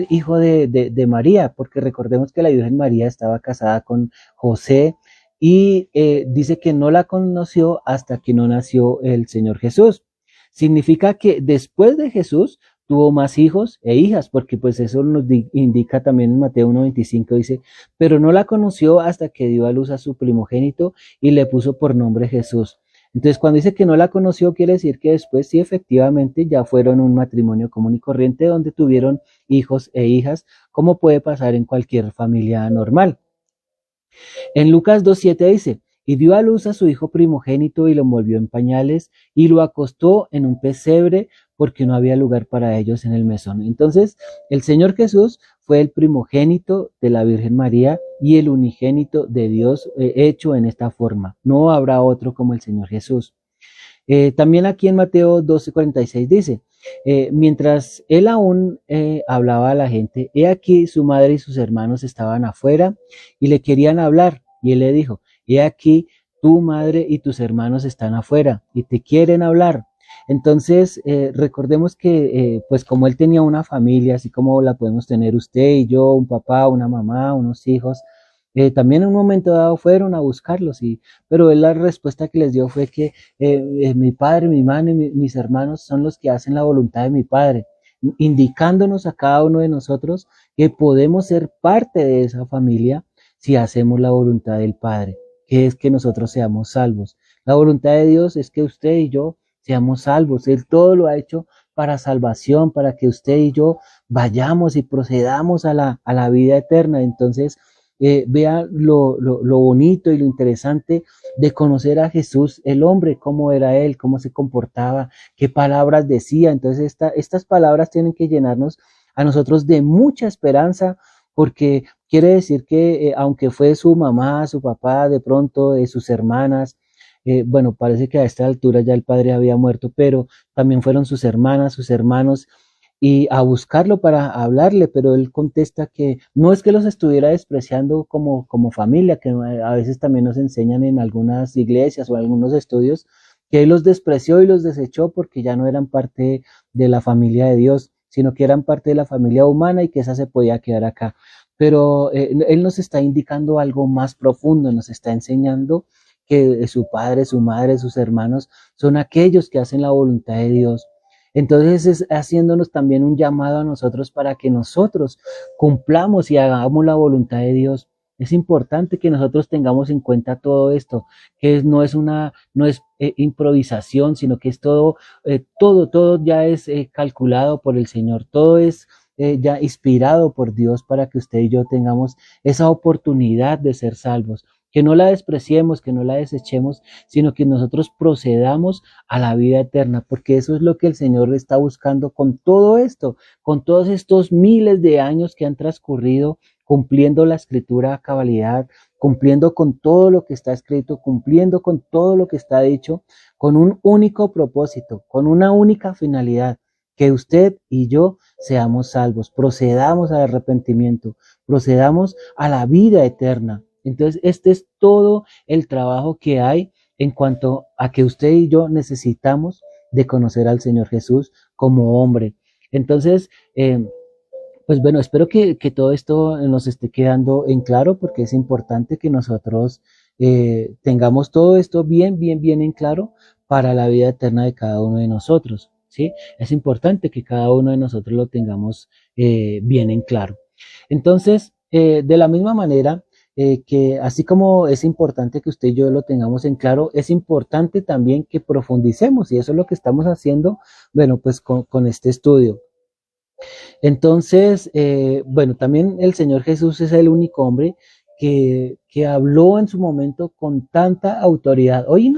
hijo de María, porque recordemos que la Virgen María estaba casada con José y dice que no la conoció hasta que no nació el Señor Jesús. Significa que después de Jesús tuvo más hijos e hijas, porque pues eso nos indica también en Mateo 1:25, dice, pero no la conoció hasta que dio a luz a su primogénito y le puso por nombre Jesús. Entonces, cuando dice que no la conoció, quiere decir que después sí, efectivamente, ya fueron un matrimonio común y corriente donde tuvieron hijos e hijas, como puede pasar en cualquier familia normal. En Lucas 2:7 dice, y dio a luz a su hijo primogénito y lo envolvió en pañales y lo acostó en un pesebre porque no había lugar para ellos en el mesón. Entonces, el Señor Jesús fue el primogénito de la Virgen María y el unigénito de Dios hecho en esta forma. No habrá otro como el Señor Jesús. También aquí en Mateo 12:46 dice, mientras él aún hablaba a la gente, he aquí su madre y sus hermanos estaban afuera y le querían hablar. Y él le dijo, he aquí tu madre y tus hermanos están afuera y te quieren hablar. Entonces, recordemos que, pues como él tenía una familia, así como la podemos tener usted y yo, un papá, una mamá, unos hijos, también en un momento dado fueron a buscarlos, pero él la respuesta que les dio fue que mi padre, mi madre, mis hermanos son los que hacen la voluntad de mi padre, indicándonos a cada uno de nosotros que podemos ser parte de esa familia si hacemos la voluntad del Padre, que es que nosotros seamos salvos. La voluntad de Dios es que usted y yo seamos salvos. Él todo lo ha hecho para salvación, para que usted y yo vayamos y procedamos a la vida eterna. Entonces, vea lo bonito y lo interesante de conocer a Jesús, el hombre, cómo era él, cómo se comportaba, qué palabras decía. Entonces, estas palabras tienen que llenarnos a nosotros de mucha esperanza, porque quiere decir que aunque fue su mamá, su papá, de pronto, sus hermanas, bueno, parece que a esta altura ya el padre había muerto, pero también fueron sus hermanas, sus hermanos, y a buscarlo para hablarle, pero él contesta que no es que los estuviera despreciando como familia, que a veces también nos enseñan en algunas iglesias o en algunos estudios, que él los despreció y los desechó porque ya no eran parte de la familia de Dios, sino que eran parte de la familia humana y que esa se podía quedar acá. Pero él nos está indicando algo más profundo, nos está enseñando que su padre, su madre, sus hermanos son aquellos que hacen la voluntad de Dios. Entonces es haciéndonos también un llamado a nosotros para que nosotros cumplamos y hagamos la voluntad de Dios. Es importante que nosotros tengamos en cuenta todo esto, que no es improvisación, sino que es todo ya es calculado por el Señor, todo es ya inspirado por Dios para que usted y yo tengamos esa oportunidad de ser salvos, que no la despreciemos, que no la desechemos, sino que nosotros procedamos a la vida eterna, porque eso es lo que el Señor está buscando con todo esto, con todos estos miles de años que han transcurrido cumpliendo la escritura a cabalidad, cumpliendo con todo lo que está escrito, cumpliendo con todo lo que está dicho, con un único propósito, con una única finalidad, que usted y yo seamos salvos, procedamos al arrepentimiento, procedamos a la vida eterna. Entonces, este es todo el trabajo que hay en cuanto a que usted y yo necesitamos de conocer al Señor Jesús como hombre. Entonces, pues bueno, espero que todo esto nos esté quedando en claro, porque es importante que nosotros tengamos todo esto bien en claro para la vida eterna de cada uno de nosotros, ¿sí? Es importante que cada uno de nosotros lo tengamos bien en claro. Entonces, de la misma manera, que así como es importante que usted y yo lo tengamos en claro, es importante también que profundicemos, y eso es lo que estamos haciendo, bueno, pues con este estudio. Entonces, bueno, también el Señor Jesús es el único hombre que habló en su momento con tanta autoridad. Hoy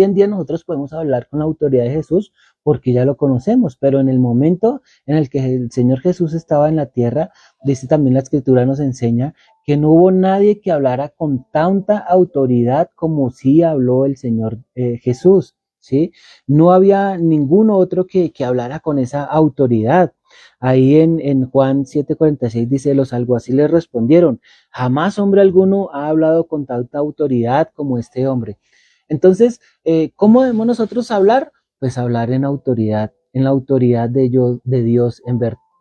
en día nosotros podemos hablar con la autoridad de Jesús porque ya lo conocemos, pero en el momento en el que el Señor Jesús estaba en la tierra, dice también la Escritura nos enseña que no hubo nadie que hablara con tanta autoridad como sí habló el Señor Jesús, ¿sí? No había ningún otro que hablara con esa autoridad. Ahí en Juan 7:46 dice, los alguaciles respondieron, jamás hombre alguno ha hablado con tanta autoridad como este hombre. Entonces, ¿cómo debemos nosotros hablar? Pues hablar en la autoridad de Dios,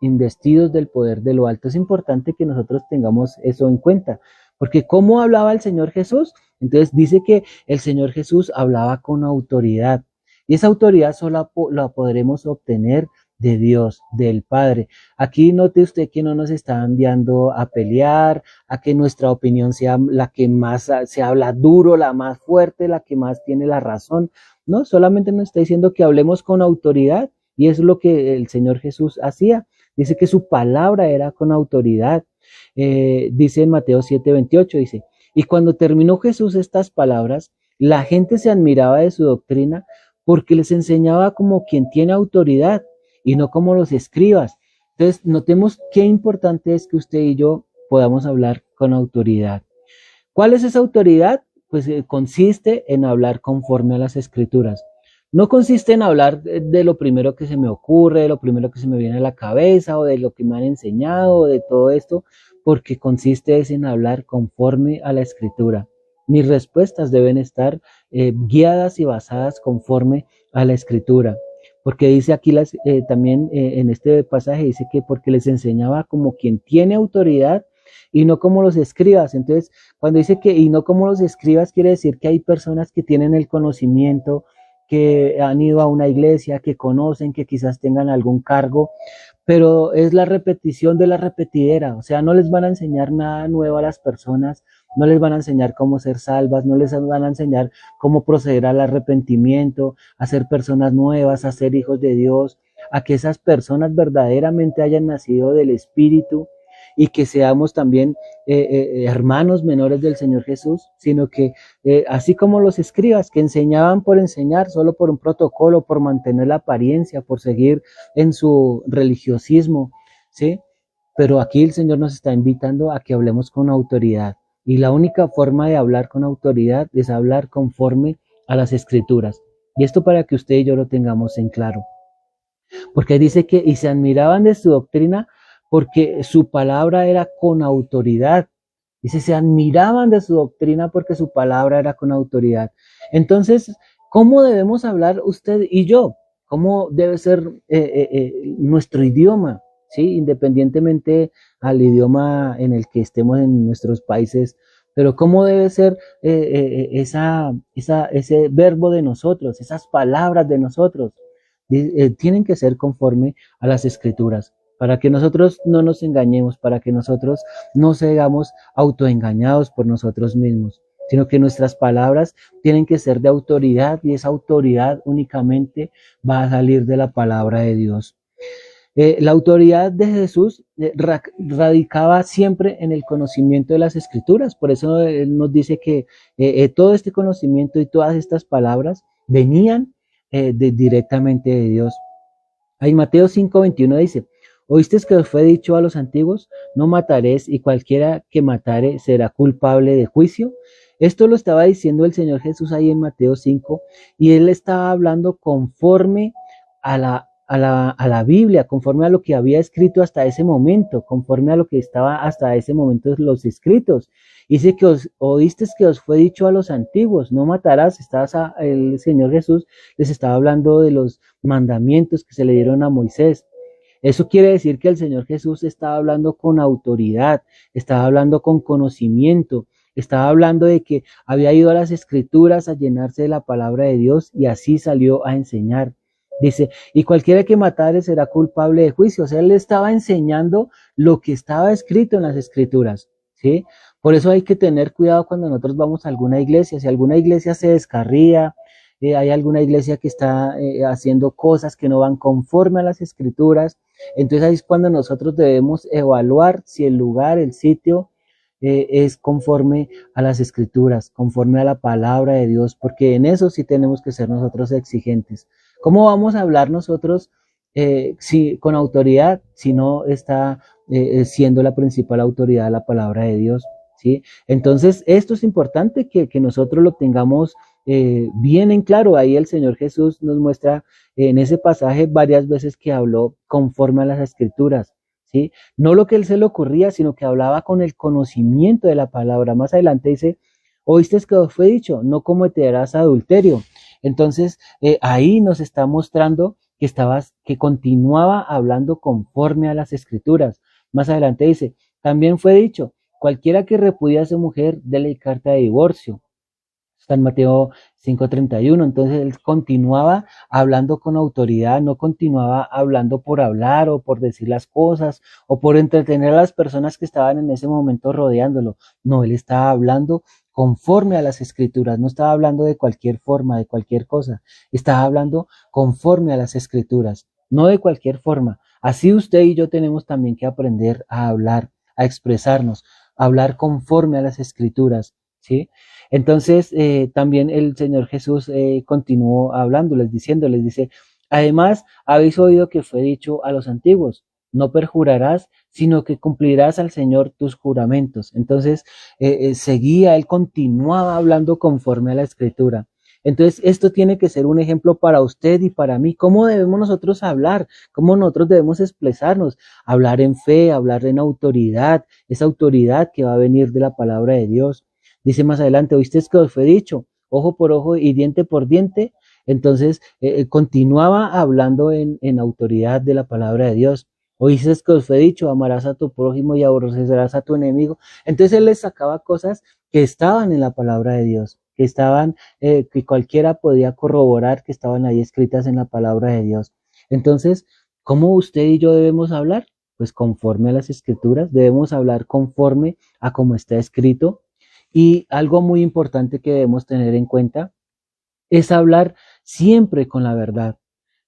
investidos del poder de lo alto. Es importante que nosotros tengamos eso en cuenta, porque ¿cómo hablaba el Señor Jesús? Entonces dice que el Señor Jesús hablaba con autoridad, y esa autoridad solo la podremos obtener de Dios, del Padre. Aquí note usted que no nos está enviando a pelear, a que nuestra opinión sea la que más se habla duro, la más fuerte, la que más tiene la razón. No, solamente nos está diciendo que hablemos con autoridad y es lo que el Señor Jesús hacía. Dice que su palabra era con autoridad. Dice en Mateo 7:28, dice, y cuando terminó Jesús estas palabras, la gente se admiraba de su doctrina porque les enseñaba como quien tiene autoridad y no como los escribas. Entonces, notemos qué importante es que usted y yo podamos hablar con autoridad. ¿Cuál es esa autoridad? Pues consiste en hablar conforme a las escrituras. No consiste en hablar de lo primero que se me ocurre, de lo primero que se me viene a la cabeza o de lo que me han enseñado o de todo esto, porque consiste es en hablar conforme a la escritura. Mis respuestas deben estar guiadas y basadas conforme a la escritura. Porque dice aquí también en este pasaje, dice que porque les enseñaba como quien tiene autoridad y no como los escribas. Entonces, cuando dice que y no como los escribas, quiere decir que hay personas que tienen el conocimiento, que han ido a una iglesia, que conocen, que quizás tengan algún cargo, pero es la repetición de la repetidera, o sea, no les van a enseñar nada nuevo a las personas, no les van a enseñar cómo ser salvas, no les van a enseñar cómo proceder al arrepentimiento, a ser personas nuevas, a ser hijos de Dios, a que esas personas verdaderamente hayan nacido del Espíritu y que seamos también hermanos menores del Señor Jesús, sino que así como los escribas que enseñaban por enseñar, solo por un protocolo, por mantener la apariencia, por seguir en su religiosismo, ¿sí? Pero aquí el Señor nos está invitando a que hablemos con autoridad. Y la única forma de hablar con autoridad es hablar conforme a las Escrituras. Y esto para que usted y yo lo tengamos en claro. Porque dice que, y se admiraban de su doctrina porque su palabra era con autoridad. Dice, se admiraban de su doctrina porque su palabra era con autoridad. Entonces, ¿cómo debemos hablar usted y yo? ¿Cómo debe ser nuestro idioma? ¿Sí? Independientemente al idioma en el que estemos en nuestros países, pero ¿cómo debe ser ese verbo de nosotros, esas palabras de nosotros? Tienen que ser conforme a las escrituras, para que nosotros no nos engañemos, para que nosotros no seamos autoengañados por nosotros mismos, sino que nuestras palabras tienen que ser de autoridad y esa autoridad únicamente va a salir de la palabra de Dios. La autoridad de Jesús radicaba siempre en el conocimiento de las escrituras, por eso él nos dice que todo este conocimiento y todas estas palabras venían directamente de Dios. Ahí Mateo 5:21 dice, oíste que os fue dicho a los antiguos, no mataréis y cualquiera que matare será culpable de juicio. Esto lo estaba diciendo el Señor Jesús ahí en Mateo 5 y él estaba hablando conforme a la Biblia, conforme a lo que había escrito hasta ese momento, conforme a lo que estaba hasta ese momento los escritos. Dice que oíste que os fue dicho a los antiguos, no matarás. El Señor Jesús les estaba hablando de los mandamientos que se le dieron a Moisés. Eso quiere decir que el Señor Jesús estaba hablando con autoridad, estaba hablando con conocimiento, estaba hablando de que había ido a las escrituras a llenarse de la palabra de Dios y así salió a enseñar. Dice, y cualquiera que matare será culpable de juicio. O sea, él le estaba enseñando lo que estaba escrito en las escrituras, ¿sí? Por eso hay que tener cuidado cuando nosotros vamos a alguna iglesia. Si alguna iglesia se descarría, hay alguna iglesia que está haciendo cosas que no van conforme a las escrituras, entonces ahí es cuando nosotros debemos evaluar si el lugar, el sitio, es conforme a las escrituras, conforme a la palabra de Dios, porque en eso sí tenemos que ser nosotros exigentes. ¿Cómo vamos a hablar nosotros con autoridad si no está siendo la principal autoridad la palabra de Dios? ¿Sí? Entonces, esto es importante que nosotros lo tengamos bien en claro. Ahí el Señor Jesús nos muestra en ese pasaje varias veces que habló conforme a las escrituras. ¿Sí? No lo que él se le ocurría, sino que hablaba con el conocimiento de la palabra. Más adelante dice, oíste que os fue dicho, no cometerás adulterio. Entonces, ahí nos está mostrando que continuaba hablando conforme a las escrituras. Más adelante dice, también fue dicho, cualquiera que repudia a su mujer, dele carta de divorcio. Está en Mateo 5:31. Entonces él continuaba hablando con autoridad, no continuaba hablando por hablar o por decir las cosas o por entretener a las personas que estaban en ese momento rodeándolo. No, él estaba hablando conforme a las escrituras, no estaba hablando de cualquier forma, de cualquier cosa, estaba hablando conforme a las escrituras, no de cualquier forma. Así usted y yo tenemos también que aprender a hablar, a expresarnos, a hablar conforme a las escrituras, ¿sí? Entonces, también el Señor Jesús continuó hablándoles, diciéndoles, dice, además, habéis oído que fue dicho a los antiguos, no perjurarás, sino que cumplirás al Señor tus juramentos. Entonces, seguía, él continuaba hablando conforme a la escritura. Entonces, esto tiene que ser un ejemplo para usted y para mí. ¿Cómo debemos nosotros hablar? ¿Cómo nosotros debemos expresarnos? Hablar en fe, hablar en autoridad, esa autoridad que va a venir de la palabra de Dios. Dice más adelante, oíste que os fue dicho, ojo por ojo y diente por diente. Entonces, continuaba hablando en autoridad de la palabra de Dios. Oíste que os fue dicho, amarás a tu prójimo y aborrecerás a tu enemigo. Entonces él les sacaba cosas que estaban en la palabra de Dios, que estaban, que cualquiera podía corroborar que estaban ahí escritas en la palabra de Dios. Entonces, ¿cómo usted y yo debemos hablar? Pues conforme a las escrituras, debemos hablar conforme a como está escrito. Y algo muy importante que debemos tener en cuenta es hablar siempre con la verdad,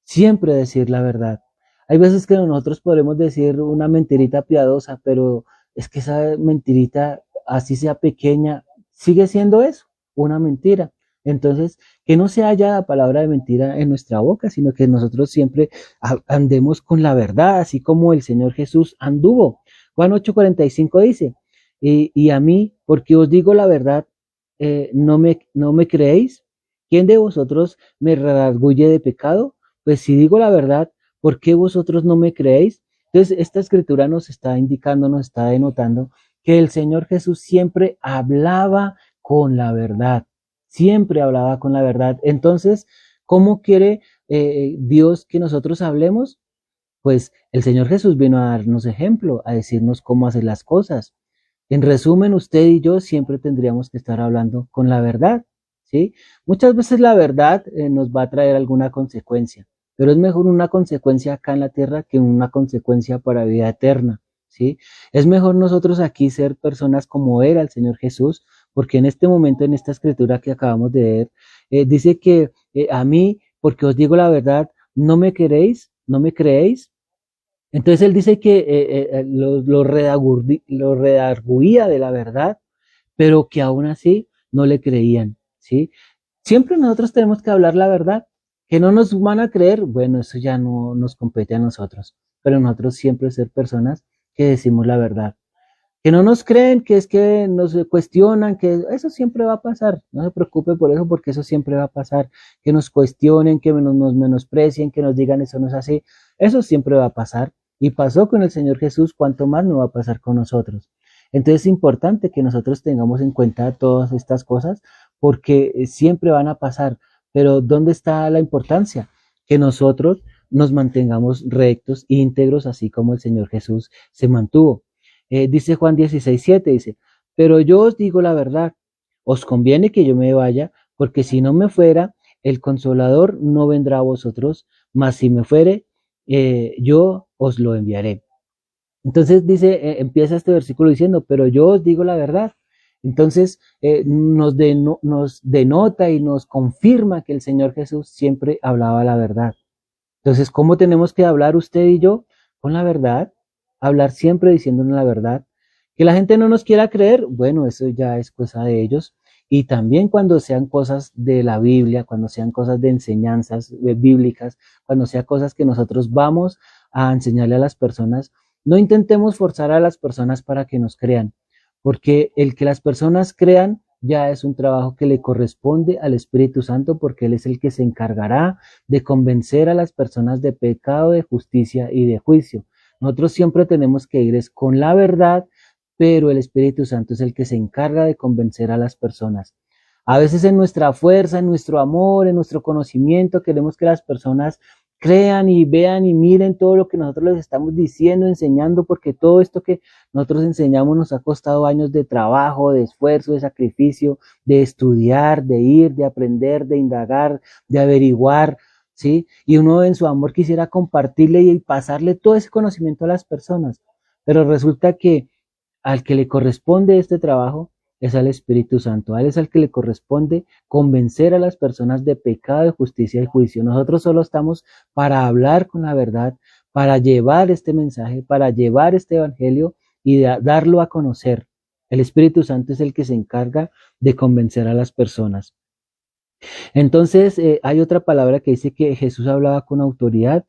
siempre decir la verdad. Hay veces que nosotros podemos decir una mentirita piadosa, pero es que esa mentirita, así sea pequeña, sigue siendo eso, una mentira. Entonces, que no se haya la palabra de mentira en nuestra boca, sino que nosotros siempre andemos con la verdad, así como el Señor Jesús anduvo. Juan 8:45 dice, y a mí, porque os digo la verdad, no me creéis. ¿Quién de vosotros me redarguye de pecado? Pues si digo la verdad, ¿por qué vosotros no me creéis? Entonces, esta escritura nos está indicando, nos está denotando que el Señor Jesús siempre hablaba con la verdad, siempre hablaba con la verdad. Entonces, ¿cómo quiere Dios que nosotros hablemos? Pues el Señor Jesús vino a darnos ejemplo, a decirnos cómo hacer las cosas. En resumen, usted y yo siempre tendríamos que estar hablando con la verdad, ¿sí? Muchas veces la verdad nos va a traer alguna consecuencia, pero es mejor una consecuencia acá en la tierra que una consecuencia para vida eterna, ¿sí? Es mejor nosotros aquí ser personas como era el Señor Jesús, porque en este momento, en esta escritura que acabamos de ver, dice que a mí, porque os digo la verdad, no me queréis, no me creéis. Entonces él dice que lo redarguía de la verdad, pero que aún así no le creían, ¿sí? Siempre nosotros tenemos que hablar la verdad, que no nos van a creer, bueno, eso ya no nos compete a nosotros, pero nosotros siempre ser personas que decimos la verdad. Que no nos creen, que es que nos cuestionan, que eso siempre va a pasar. No se preocupe por eso, porque eso siempre va a pasar. Que nos cuestionen, que nos menosprecien, que nos digan eso no es así. Eso siempre va a pasar. Y pasó con el Señor Jesús, cuanto más no va a pasar con nosotros. Entonces es importante que nosotros tengamos en cuenta todas estas cosas, porque siempre van a pasar. Pero ¿dónde está la importancia? Que nosotros nos mantengamos rectos, íntegros, así como el Señor Jesús se mantuvo. Dice Juan 16:7, dice, pero yo os digo la verdad, os conviene que yo me vaya, porque si no me fuera, el consolador no vendrá a vosotros, mas si me fuere, yo os lo enviaré. Entonces dice, empieza este versículo diciendo, pero yo os digo la verdad. Entonces nos denota y nos confirma que el Señor Jesús siempre hablaba la verdad. Entonces, ¿cómo tenemos que hablar usted y yo? Con la verdad, hablar siempre diciéndonos la verdad. Que la gente no nos quiera creer, bueno, eso ya es cosa de ellos. Y también cuando sean cosas de la Biblia, cuando sean cosas de enseñanzas bíblicas, cuando sean cosas que nosotros vamos a enseñarle a las personas, no intentemos forzar a las personas para que nos crean, porque el que las personas crean ya es un trabajo que le corresponde al Espíritu Santo, porque Él es el que se encargará de convencer a las personas de pecado, de justicia y de juicio. Nosotros siempre tenemos que ir con la verdad, pero el Espíritu Santo es el que se encarga de convencer a las personas. A veces en nuestra fuerza, en nuestro amor, en nuestro conocimiento, queremos que las personas crean y vean y miren todo lo que nosotros les estamos diciendo, enseñando, porque todo esto que nosotros enseñamos nos ha costado años de trabajo, de esfuerzo, de sacrificio, de estudiar, de ir, de aprender, de indagar, de averiguar, ¿sí? Y uno en su amor quisiera compartirle y pasarle todo ese conocimiento a las personas, pero resulta que al que le corresponde este trabajo es al Espíritu Santo. A él es al que le corresponde convencer a las personas de pecado, de justicia y juicio. Nosotros solo estamos para hablar con la verdad, para llevar este mensaje, para llevar este evangelio y darlo a conocer. El Espíritu Santo es el que se encarga de convencer a las personas. Entonces, hay otra palabra que dice que Jesús hablaba con autoridad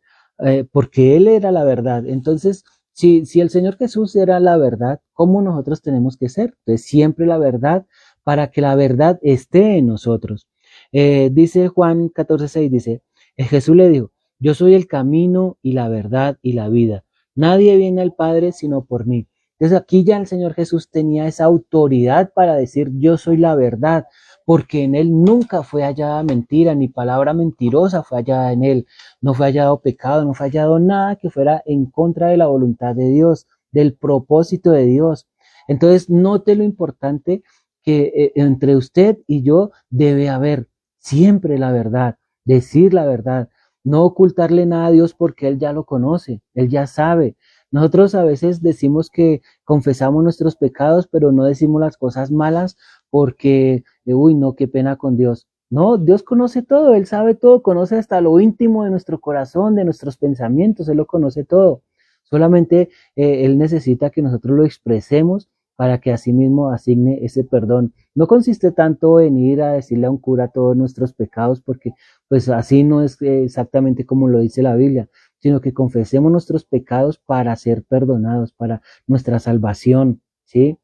porque Él era la verdad. Entonces, si el Señor Jesús era la verdad, ¿cómo nosotros tenemos que ser? Pues siempre la verdad para que la verdad esté en nosotros. Dice Juan 14:6, dice, Jesús le dijo, yo soy el camino y la verdad y la vida. Nadie viene al Padre sino por mí. Entonces aquí ya el Señor Jesús tenía esa autoridad para decir, yo soy la verdad, porque en él nunca fue hallada mentira, ni palabra mentirosa fue hallada en él, no fue hallado pecado, no fue hallado nada que fuera en contra de la voluntad de Dios, del propósito de Dios. Entonces, note lo importante que entre usted y yo debe haber siempre la verdad, decir la verdad, no ocultarle nada a Dios porque Él ya lo conoce, Él ya sabe. Nosotros a veces decimos que confesamos nuestros pecados, pero no decimos las cosas malas porque uy, no, qué pena con Dios. No, Dios conoce todo, Él sabe todo, conoce hasta lo íntimo de nuestro corazón, de nuestros pensamientos, Él lo conoce todo. Solamente Él necesita que nosotros lo expresemos para que así mismo asigne ese perdón. No consiste tanto en ir a decirle a un cura todos nuestros pecados, porque pues así no es exactamente como lo dice la Biblia, sino que confesemos nuestros pecados para ser perdonados, para nuestra salvación, ¿sí?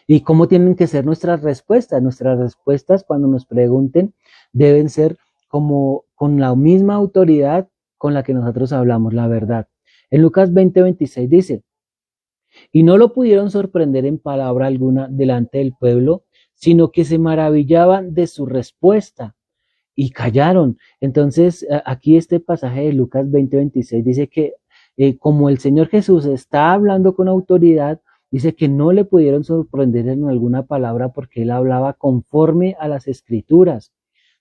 ¿Y cómo tienen que ser nuestras respuestas? Nuestras respuestas cuando nos pregunten deben ser como con la misma autoridad con la que nosotros hablamos la verdad. En Lucas 20:26 dice, y no lo pudieron sorprender en palabra alguna delante del pueblo, sino que se maravillaban de su respuesta y callaron. Entonces, aquí este pasaje de Lucas 20:26 dice que como el Señor Jesús está hablando con autoridad, dice que no le pudieron sorprender en alguna palabra porque él hablaba conforme a las escrituras.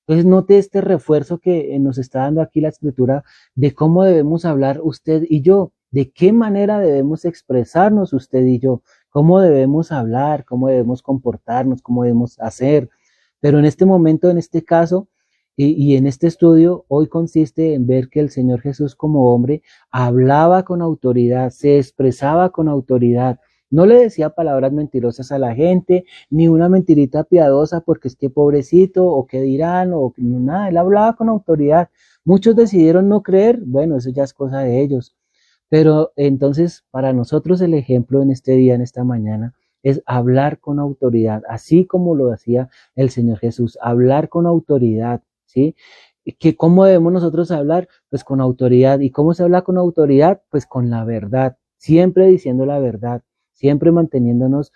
Entonces, note este refuerzo que nos está dando aquí la escritura de cómo debemos hablar usted y yo, de qué manera debemos expresarnos usted y yo, cómo debemos hablar, cómo debemos comportarnos, cómo debemos hacer. Pero en este momento, en este caso, y en este estudio hoy consiste en ver que el Señor Jesús como hombre hablaba con autoridad, se expresaba con autoridad, no le decía palabras mentirosas a la gente, ni una mentirita piadosa porque es que pobrecito o qué dirán o nada, él hablaba con autoridad. Muchos decidieron no creer, bueno, eso ya es cosa de ellos. Pero entonces para nosotros el ejemplo en este día, en esta mañana, es hablar con autoridad, así como lo hacía el Señor Jesús, hablar con autoridad. ¿Sí? Que ¿Cómo debemos nosotros hablar? Pues con autoridad. ¿Y cómo se habla con autoridad? Pues con la verdad, siempre diciendo la verdad, siempre manteniéndonos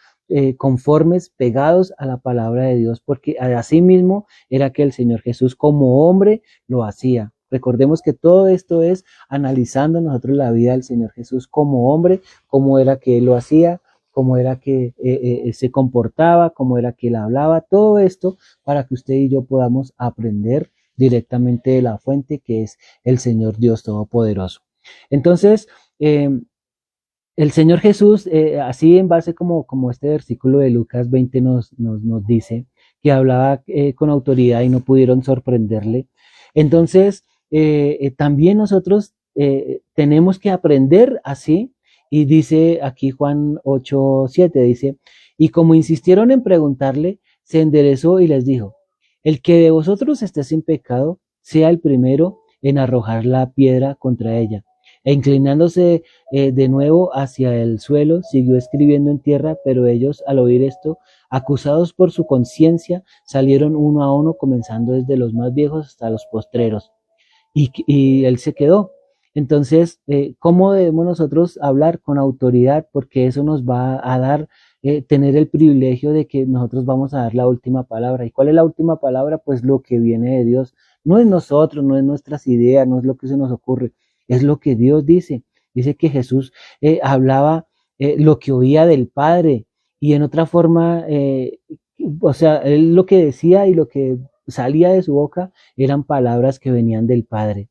conformes, pegados a la palabra de Dios, porque así mismo era que el Señor Jesús como hombre lo hacía. Recordemos que todo esto es analizando nosotros la vida del Señor Jesús como hombre, cómo era que Él lo hacía, cómo era que se comportaba, cómo era que Él hablaba, todo esto para que usted y yo podamos aprender directamente de la fuente que es el Señor Dios Todopoderoso. Entonces, el Señor Jesús, así en base como este versículo de Lucas 20 nos dice, que hablaba con autoridad y no pudieron sorprenderle. Entonces, también nosotros tenemos que aprender así, y dice aquí Juan 8:7, dice, y como insistieron en preguntarle, se enderezó y les dijo, el que de vosotros esté sin pecado, sea el primero en arrojar la piedra contra ella. E inclinándose de nuevo hacia el suelo, siguió escribiendo en tierra, pero ellos, al oír esto, acusados por su conciencia, salieron uno a uno, comenzando desde los más viejos hasta los postreros. Y él se quedó. Entonces, ¿cómo debemos nosotros hablar con autoridad? Porque eso nos va a dar tener el privilegio de que nosotros vamos a dar la última palabra. ¿Y cuál es la última palabra? Pues lo que viene de Dios. No es nosotros, no es nuestras ideas, no es lo que se nos ocurre, es lo que Dios dice. Dice que Jesús hablaba lo que oía del Padre y en otra forma, o sea, él lo que decía y lo que salía de su boca eran palabras que venían del Padre.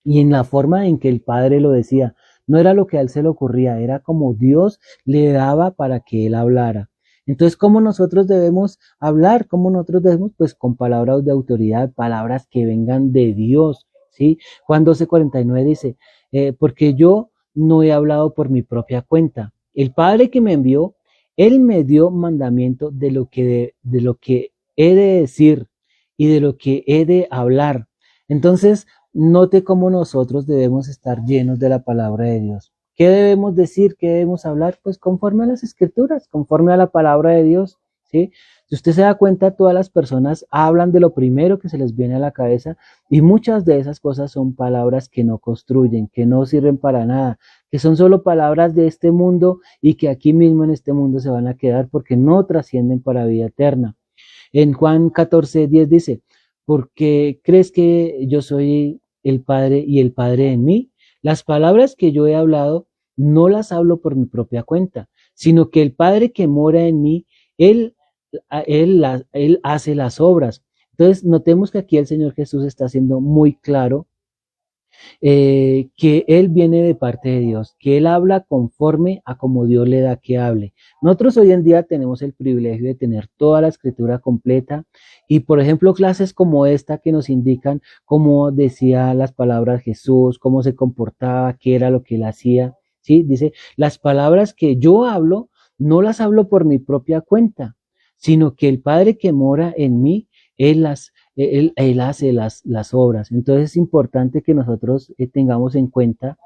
Y en la forma en que el Padre lo decía, no era lo que a él se le ocurría, era como Dios le daba para que él hablara. Entonces, ¿cómo nosotros debemos hablar? ¿Cómo nosotros debemos? Pues con palabras de autoridad, palabras que vengan de Dios, ¿sí? Juan 12:49 dice, porque yo no he hablado por mi propia cuenta. El Padre que me envió, Él me dio mandamiento de lo que he de decir y de lo que he de hablar. Entonces, note cómo nosotros debemos estar llenos de la palabra de Dios. ¿Qué debemos decir? ¿Qué debemos hablar? Pues conforme a las escrituras, conforme a la palabra de Dios, ¿sí? Si usted se da cuenta, todas las personas hablan de lo primero que se les viene a la cabeza y muchas de esas cosas son palabras que no construyen, que no sirven para nada, que son solo palabras de este mundo y que aquí mismo en este mundo se van a quedar porque no trascienden para vida eterna. En Juan 14:10 dice, porque crees que yo soy el Padre y el Padre en mí. Las palabras que yo he hablado no las hablo por mi propia cuenta, sino que el Padre que mora en mí, Él, él hace las obras. Entonces, notemos que aquí el Señor Jesús está siendo muy claro que Él viene de parte de Dios, que Él habla conforme a como Dios le da que hable. Nosotros hoy en día tenemos el privilegio de tener toda la escritura completa y, por ejemplo, clases como esta que nos indican cómo decía las palabras Jesús, cómo se comportaba, qué era lo que Él hacía. ¿Sí? Dice, las palabras que yo hablo, no las hablo por mi propia cuenta, sino que el Padre que mora en mí, él hace las obras. Entonces es importante que nosotros tengamos en cuenta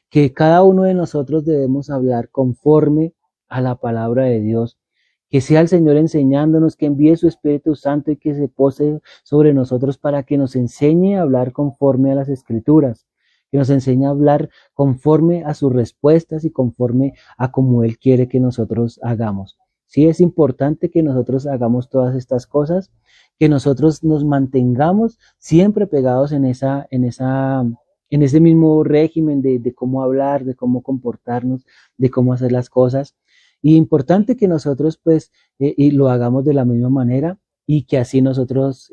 que cada uno de nosotros debemos hablar conforme a la palabra de Dios. Que sea el Señor enseñándonos, que envíe su Espíritu Santo y que se pose sobre nosotros para que nos enseñe a hablar conforme a las Escrituras, que nos enseñe a hablar conforme a sus respuestas y conforme a como Él quiere que nosotros hagamos. Sí, es importante que nosotros hagamos todas estas cosas, que nosotros nos mantengamos siempre pegados en ese mismo régimen de cómo hablar, de cómo comportarnos, de cómo hacer las cosas. Y importante que nosotros pues y lo hagamos de la misma manera y que así nosotros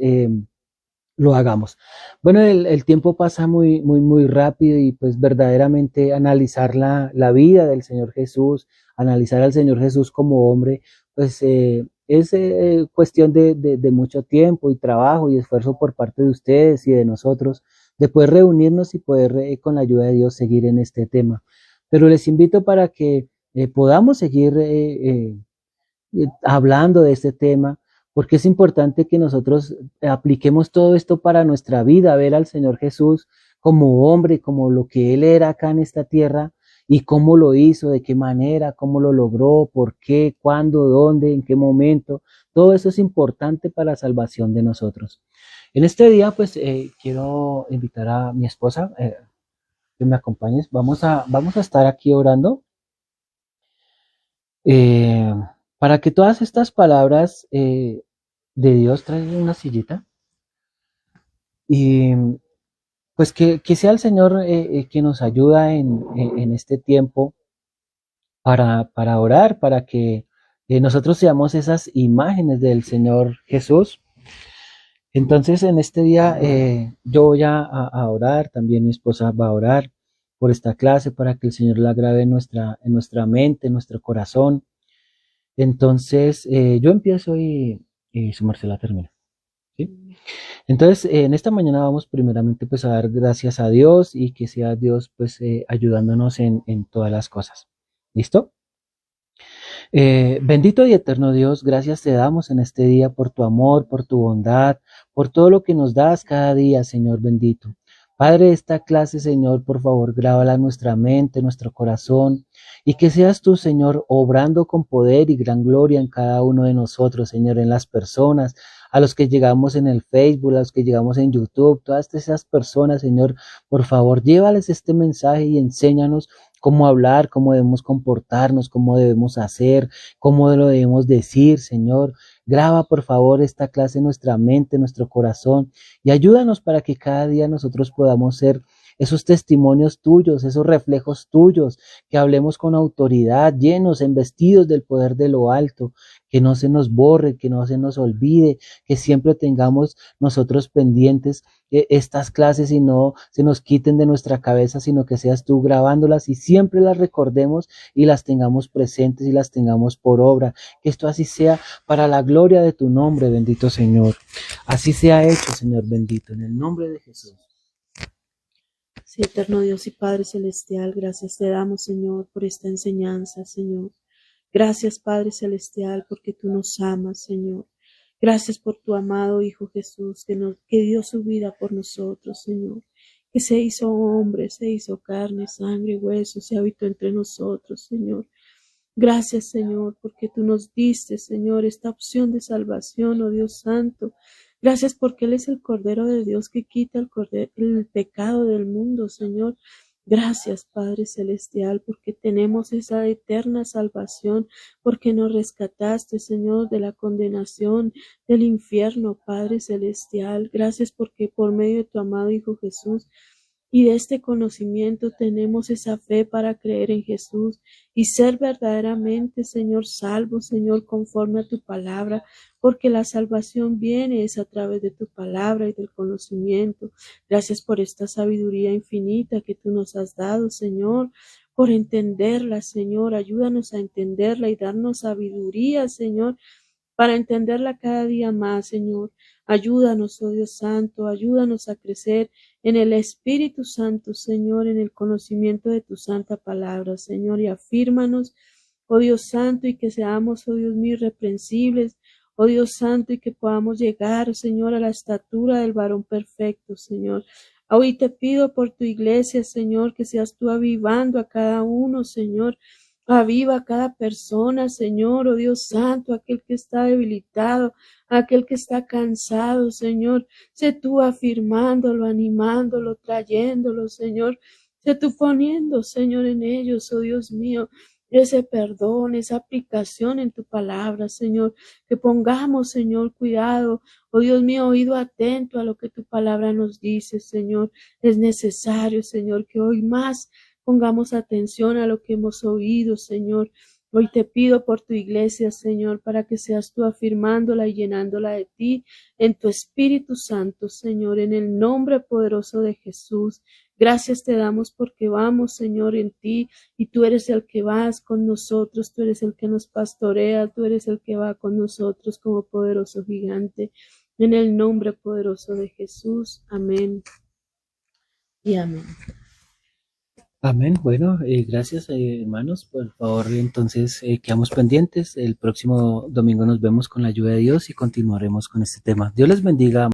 lo hagamos. Bueno, el tiempo pasa muy, muy, muy rápido y pues verdaderamente analizar la vida del Señor Jesús, analizar al Señor Jesús como hombre, pues es cuestión de mucho tiempo y trabajo y esfuerzo por parte de ustedes y de nosotros, de poder reunirnos y poder con la ayuda de Dios seguir en este tema. Pero les invito para que podamos seguir hablando de este tema, porque es importante que nosotros apliquemos todo esto para nuestra vida, ver al Señor Jesús como hombre, como lo que Él era acá en esta tierra y cómo lo hizo, de qué manera, cómo lo logró, por qué, cuándo, dónde, en qué momento. Todo eso es importante para la salvación de nosotros. En este día, pues quiero invitar a mi esposa que me acompañes. Vamos a estar aquí orando. Eh, para que todas estas palabras de Dios traigan una sillita y pues que sea el Señor que nos ayuda en este tiempo para orar, para que nosotros seamos esas imágenes del Señor Jesús. Entonces en este día yo voy a orar, también mi esposa va a orar por esta clase para que el Señor la grabe en nuestra mente, en nuestro corazón. Entonces, yo empiezo y su Marcela termina. ¿Sí? Entonces, en esta mañana vamos primeramente pues a dar gracias a Dios y que sea Dios pues ayudándonos en todas las cosas. ¿Listo? Bendito y eterno Dios, gracias te damos en este día por tu amor, por tu bondad, por todo lo que nos das cada día, Señor bendito. Padre, esta clase, Señor, por favor, grábala en nuestra mente, en nuestro corazón, y que seas tú, Señor, obrando con poder y gran gloria en cada uno de nosotros, Señor, en las personas, a los que llegamos en el Facebook, a los que llegamos en YouTube, todas esas personas, Señor, por favor, llévales este mensaje y enséñanos cómo hablar, cómo debemos comportarnos, cómo debemos hacer, cómo lo debemos decir, Señor. Graba, por favor, esta clase en nuestra mente, en nuestro corazón, y ayúdanos para que cada día nosotros podamos ser esos testimonios tuyos, esos reflejos tuyos, que hablemos con autoridad, llenos, embestidos del poder de lo alto, que no se nos borre, que no se nos olvide, que siempre tengamos nosotros pendientes estas clases y no se nos quiten de nuestra cabeza, sino que seas tú grabándolas y siempre las recordemos y las tengamos presentes y las tengamos por obra. Que esto así sea para la gloria de tu nombre, bendito Señor. Así sea hecho, Señor bendito, en el nombre de Jesús. Sí, eterno Dios y Padre Celestial, gracias te damos, Señor, por esta enseñanza, Señor. Gracias, Padre Celestial, porque tú nos amas, Señor. Gracias por tu amado Hijo Jesús, que dio su vida por nosotros, Señor. Que se hizo hombre, se hizo carne, sangre y hueso, se habitó entre nosotros, Señor. Gracias, Señor, porque tú nos diste, Señor, esta opción de salvación, oh Dios Santo. Gracias porque Él es el Cordero de Dios que quita el pecado del mundo, Señor. Gracias, Padre Celestial, porque tenemos esa eterna salvación, porque nos rescataste, Señor, de la condenación del infierno, Padre Celestial. Gracias porque por medio de tu amado Hijo Jesús y de este conocimiento tenemos esa fe para creer en Jesús y ser verdaderamente, Señor, salvos, Señor, conforme a tu palabra, porque la salvación viene es a través de tu palabra y del conocimiento. Gracias por esta sabiduría infinita que tú nos has dado, Señor, por entenderla, Señor. Ayúdanos a entenderla y darnos sabiduría, Señor, para entenderla cada día más, Señor. Ayúdanos, oh Dios Santo, ayúdanos a crecer en el Espíritu Santo, Señor, en el conocimiento de tu santa palabra, Señor, y afírmanos, oh Dios Santo, y que seamos, oh Dios mío, irreprensibles, oh Dios Santo, y que podamos llegar, Señor, a la estatura del varón perfecto, Señor. Hoy te pido por tu iglesia, Señor, que seas tú avivando a cada uno, Señor. Aviva a cada persona, Señor, oh Dios Santo, aquel que está debilitado, aquel que está cansado, Señor. Sé tú afirmándolo, animándolo, trayéndolo, Señor. Sé tú poniendo, Señor, en ellos, oh Dios mío, ese perdón, esa aplicación en tu palabra, Señor. Que pongamos, Señor, cuidado, oh Dios mío, oído atento a lo que tu palabra nos dice, Señor. Es necesario, Señor, que hoy más pongamos atención a lo que hemos oído, Señor. Hoy te pido por tu iglesia, Señor, para que seas tú afirmándola y llenándola de ti en tu Espíritu Santo, Señor, en el nombre poderoso de Jesús. Gracias te damos porque vamos, Señor, en ti, y tú eres el que vas con nosotros, tú eres el que nos pastorea, tú eres el que va con nosotros como poderoso gigante. En el nombre poderoso de Jesús. Amén y amén. Amén. Bueno, gracias, hermanos. Por favor, entonces quedamos pendientes. El próximo domingo nos vemos con la ayuda de Dios y continuaremos con este tema. Dios les bendiga.